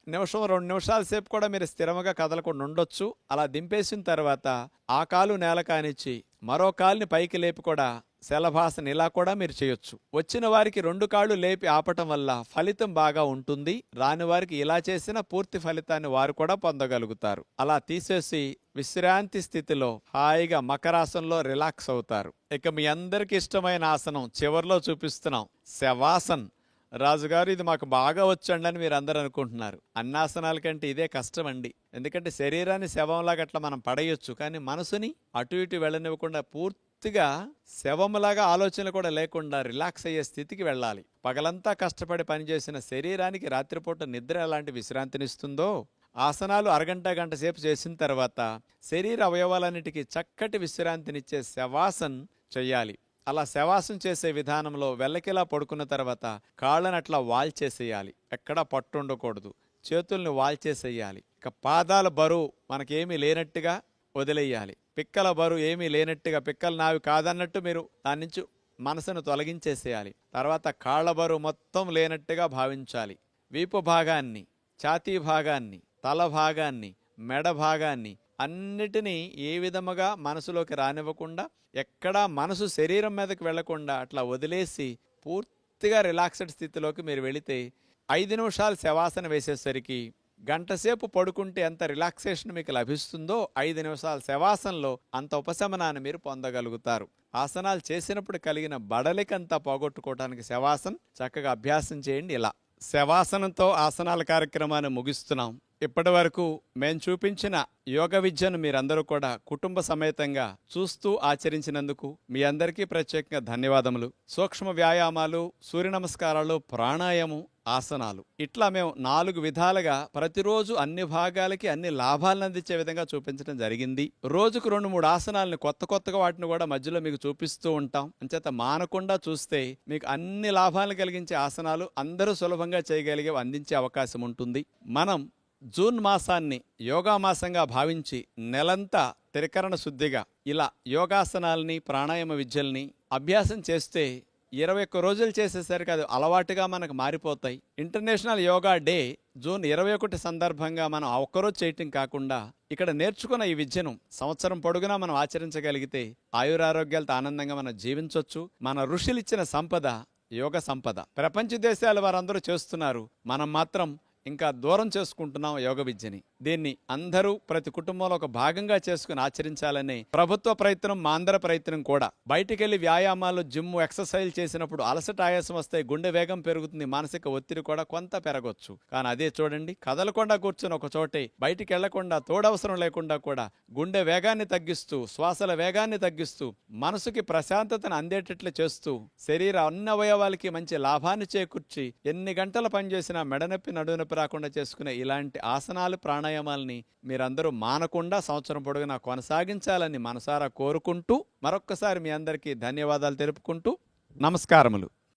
1-2 నిమిషాల సేపు కూడా మీరు స్థిరంగా కదలకుండా ఉండొచ్చు. అలా దింపేసిన తర్వాత ఆ కాలు నేల కానిచ్చి మరో కాలుని పైకి లేపి కూడా శలభాసన ఇలా కూడా మీరు చేయొచ్చు. వచ్చిన వారికి 2 కాళ్ళు లేపి ఆపటం వల్ల ఫలితం బాగా ఉంటుంది. రాని వారికి ఇలా చేసిన పూర్తి ఫలితాన్ని వారు కూడా పొందగలుగుతారు. అలా తీసేసి విశ్రాంతి స్థితిలో హాయిగా మకరాసనంలో రిలాక్స్ అవుతారు. ఇక మీ అందరికి ఇష్టమైన ఆసనం చివర్లో చూపిస్తున్నాం, శవాసన్. రాజుగారు ఇది మాకు బాగా వచ్చండి అని మీరు అందరూ అనుకుంటున్నారు. అన్నాసనాల కంటే ఇదే కష్టం అండి. ఎందుకంటే శరీరాన్ని శవంలాగా అట్లా మనం పడేయొచ్చు, కానీ మనసుని అటు ఇటు వెళ్ళనివ్వకుండా పూర్తిగా శవంలాగా ఆలోచనలు కూడా లేకుండా రిలాక్స్ అయ్యే స్థితికి వెళ్ళాలి. పగలంతా కష్టపడి పనిచేసిన శరీరానికి రాత్రిపూట నిద్ర ఎలాంటి విశ్రాంతినిస్తుందో ఆసనాలు అరగంట గంట సేపు చేసిన తర్వాత శరీర అవయవాలన్నిటికీ చక్కటి విశ్రాంతినిచ్చే శవాసన్ చెయ్యాలి. అలా శవాసం చేసే విధానంలో వెల్లకిలా పడుకున్న తర్వాత కాళ్ళని అట్లా వాల్చేసేయాలి. ఎక్కడా పట్టు ఉండకూడదు. చేతుల్ని వాల్చేసేయాలి. ఇక పాదాల బరువు మనకేమీ లేనట్టుగా వదిలేయాలి. పిక్కల బరువు ఏమీ లేనట్టుగా, పిక్కలు నావి కాదన్నట్టు మీరు దాని నుంచి మనసును తొలగించేసేయాలి. తర్వాత కాళ్ళ బరువు మొత్తం లేనట్టుగా భావించాలి. వీపు భాగాన్ని, ఛాతీ భాగాన్ని, తల భాగాన్ని, మెడ భాగాన్ని అన్నిటినీ ఏ విధముగా మనసులోకి రానివ్వకుండా, ఎక్కడా మనసు శరీరం మీదకి వెళ్లకుండా అట్లా వదిలేసి పూర్తిగా రిలాక్స్డ్ స్థితిలోకి మీరు వెళితే 5 నిమిషాలు శవాసన వేసేసరికి గంటసేపు పడుకుంటే ఎంత రిలాక్సేషన్ మీకు లభిస్తుందో 5 నిమిషాల శవాసనలో అంత ఉపశమనాన్ని మీరు పొందగలుగుతారు. ఆసనాలు చేసినప్పుడు కలిగిన బడలికంతా పోగొట్టుకోవడానికి శవాసనం చక్కగా అభ్యాసం చేయండి. ఇలా శవాసనంతో ఆసనాల కార్యక్రమాన్ని ముగిస్తున్నాం. ఇప్పటి వరకు మేము చూపించిన యోగ విద్యను మీరందరూ కూడా కుటుంబ సమేతంగా చూస్తూ ఆచరించినందుకు మీ అందరికీ ప్రత్యేకంగా ధన్యవాదములు. సూక్ష్మ వ్యాయామాలు, సూర్య నమస్కారాలు, ప్రాణాయామం, ఆసనాలు ఇట్లా మేము 4 విధాలుగా ప్రతిరోజు అన్ని భాగాలకి అన్ని లాభాలను అందించే విధంగా చూపించడం జరిగింది. రోజుకు 2-3 ఆసనాలను కొత్తగా వాటిని కూడా మధ్యలో మీకు చూపిస్తూ ఉంటాం. అంచేత మానకుండా చూస్తే మీకు అన్ని లాభాలను కలిగించే ఆసనాలు అందరూ సులభంగా చేయగలిగే అందించే అవకాశం ఉంటుంది. మనం జూన్ మాసాన్ని యోగా మాసంగా భావించి నెలంతా త్రికరణ శుద్ధిగా ఇలా యోగాసనాల్ని, ప్రాణాయామ విద్యల్ని అభ్యాసం చేస్తే 21 రోజులు చేసేసరికి అది అలవాటుగా మనకు మారిపోతాయి. ఇంటర్నేషనల్ యోగా డే జూన్ 21 సందర్భంగా మనం ఆ ఒక్కరోజు చేయటం కాకుండా ఇక్కడ నేర్చుకున్న ఈ విద్యను సంవత్సరం పొడుగునా మనం ఆచరించగలిగితే ఆయురారోగ్యాలతో ఆనందంగా మనం జీవించవచ్చు. మన ఋషులిచ్చిన సంపద యోగ సంపద. ప్రపంచ దేశాల వారందరూ చేస్తున్నారు, మనం మాత్రం ఇంకా దూరం చేసుకుంటున్నాం యోగ విద్యని. దీన్ని అందరూ ప్రతి కుటుంబంలో ఒక భాగంగా చేసుకుని ఆచరించాలని ప్రభుత్వ ప్రయత్నం, మా అందరి ప్రయత్నం కూడా. బయటికెళ్ళి వ్యాయామాలు, జిమ్, ఎక్సర్సైజ్ చేసినప్పుడు అలసట, ఆయాసం వస్తాయి, గుండె వేగం పెరుగుతుంది, మానసిక ఒత్తిడి కూడా కొంత పెరగొచ్చు. కానీ అదే చూడండి, కదలకుండా కూర్చొని ఒక చోటే బయటికి వెళ్లకుండా, తోడవసరం లేకుండా కూడా గుండె వేగాన్ని తగ్గిస్తూ, శ్వాసల వేగాన్ని తగ్గిస్తూ, మనసుకి ప్రశాంతతను అందేటట్లు చేస్తూ, శరీర అన్ని అవయవాలకి మంచి లాభాన్ని చేకూర్చి ఎన్ని గంటలు పనిచేసినా మెడనొప్పి, నడునొప్పి రాకుండా చేసుకునే ఇలాంటి ఆసనాలు, ప్రాణాయామాలని మీరందరూ మానకుండా సంవత్సరం పొడుగునా కొనసాగించాలని మనసారా కోరుకుంటూ మరొక్కసారి మీ అందరికీ ధన్యవాదాలు తెలుపుకుంటూ నమస్కారములు.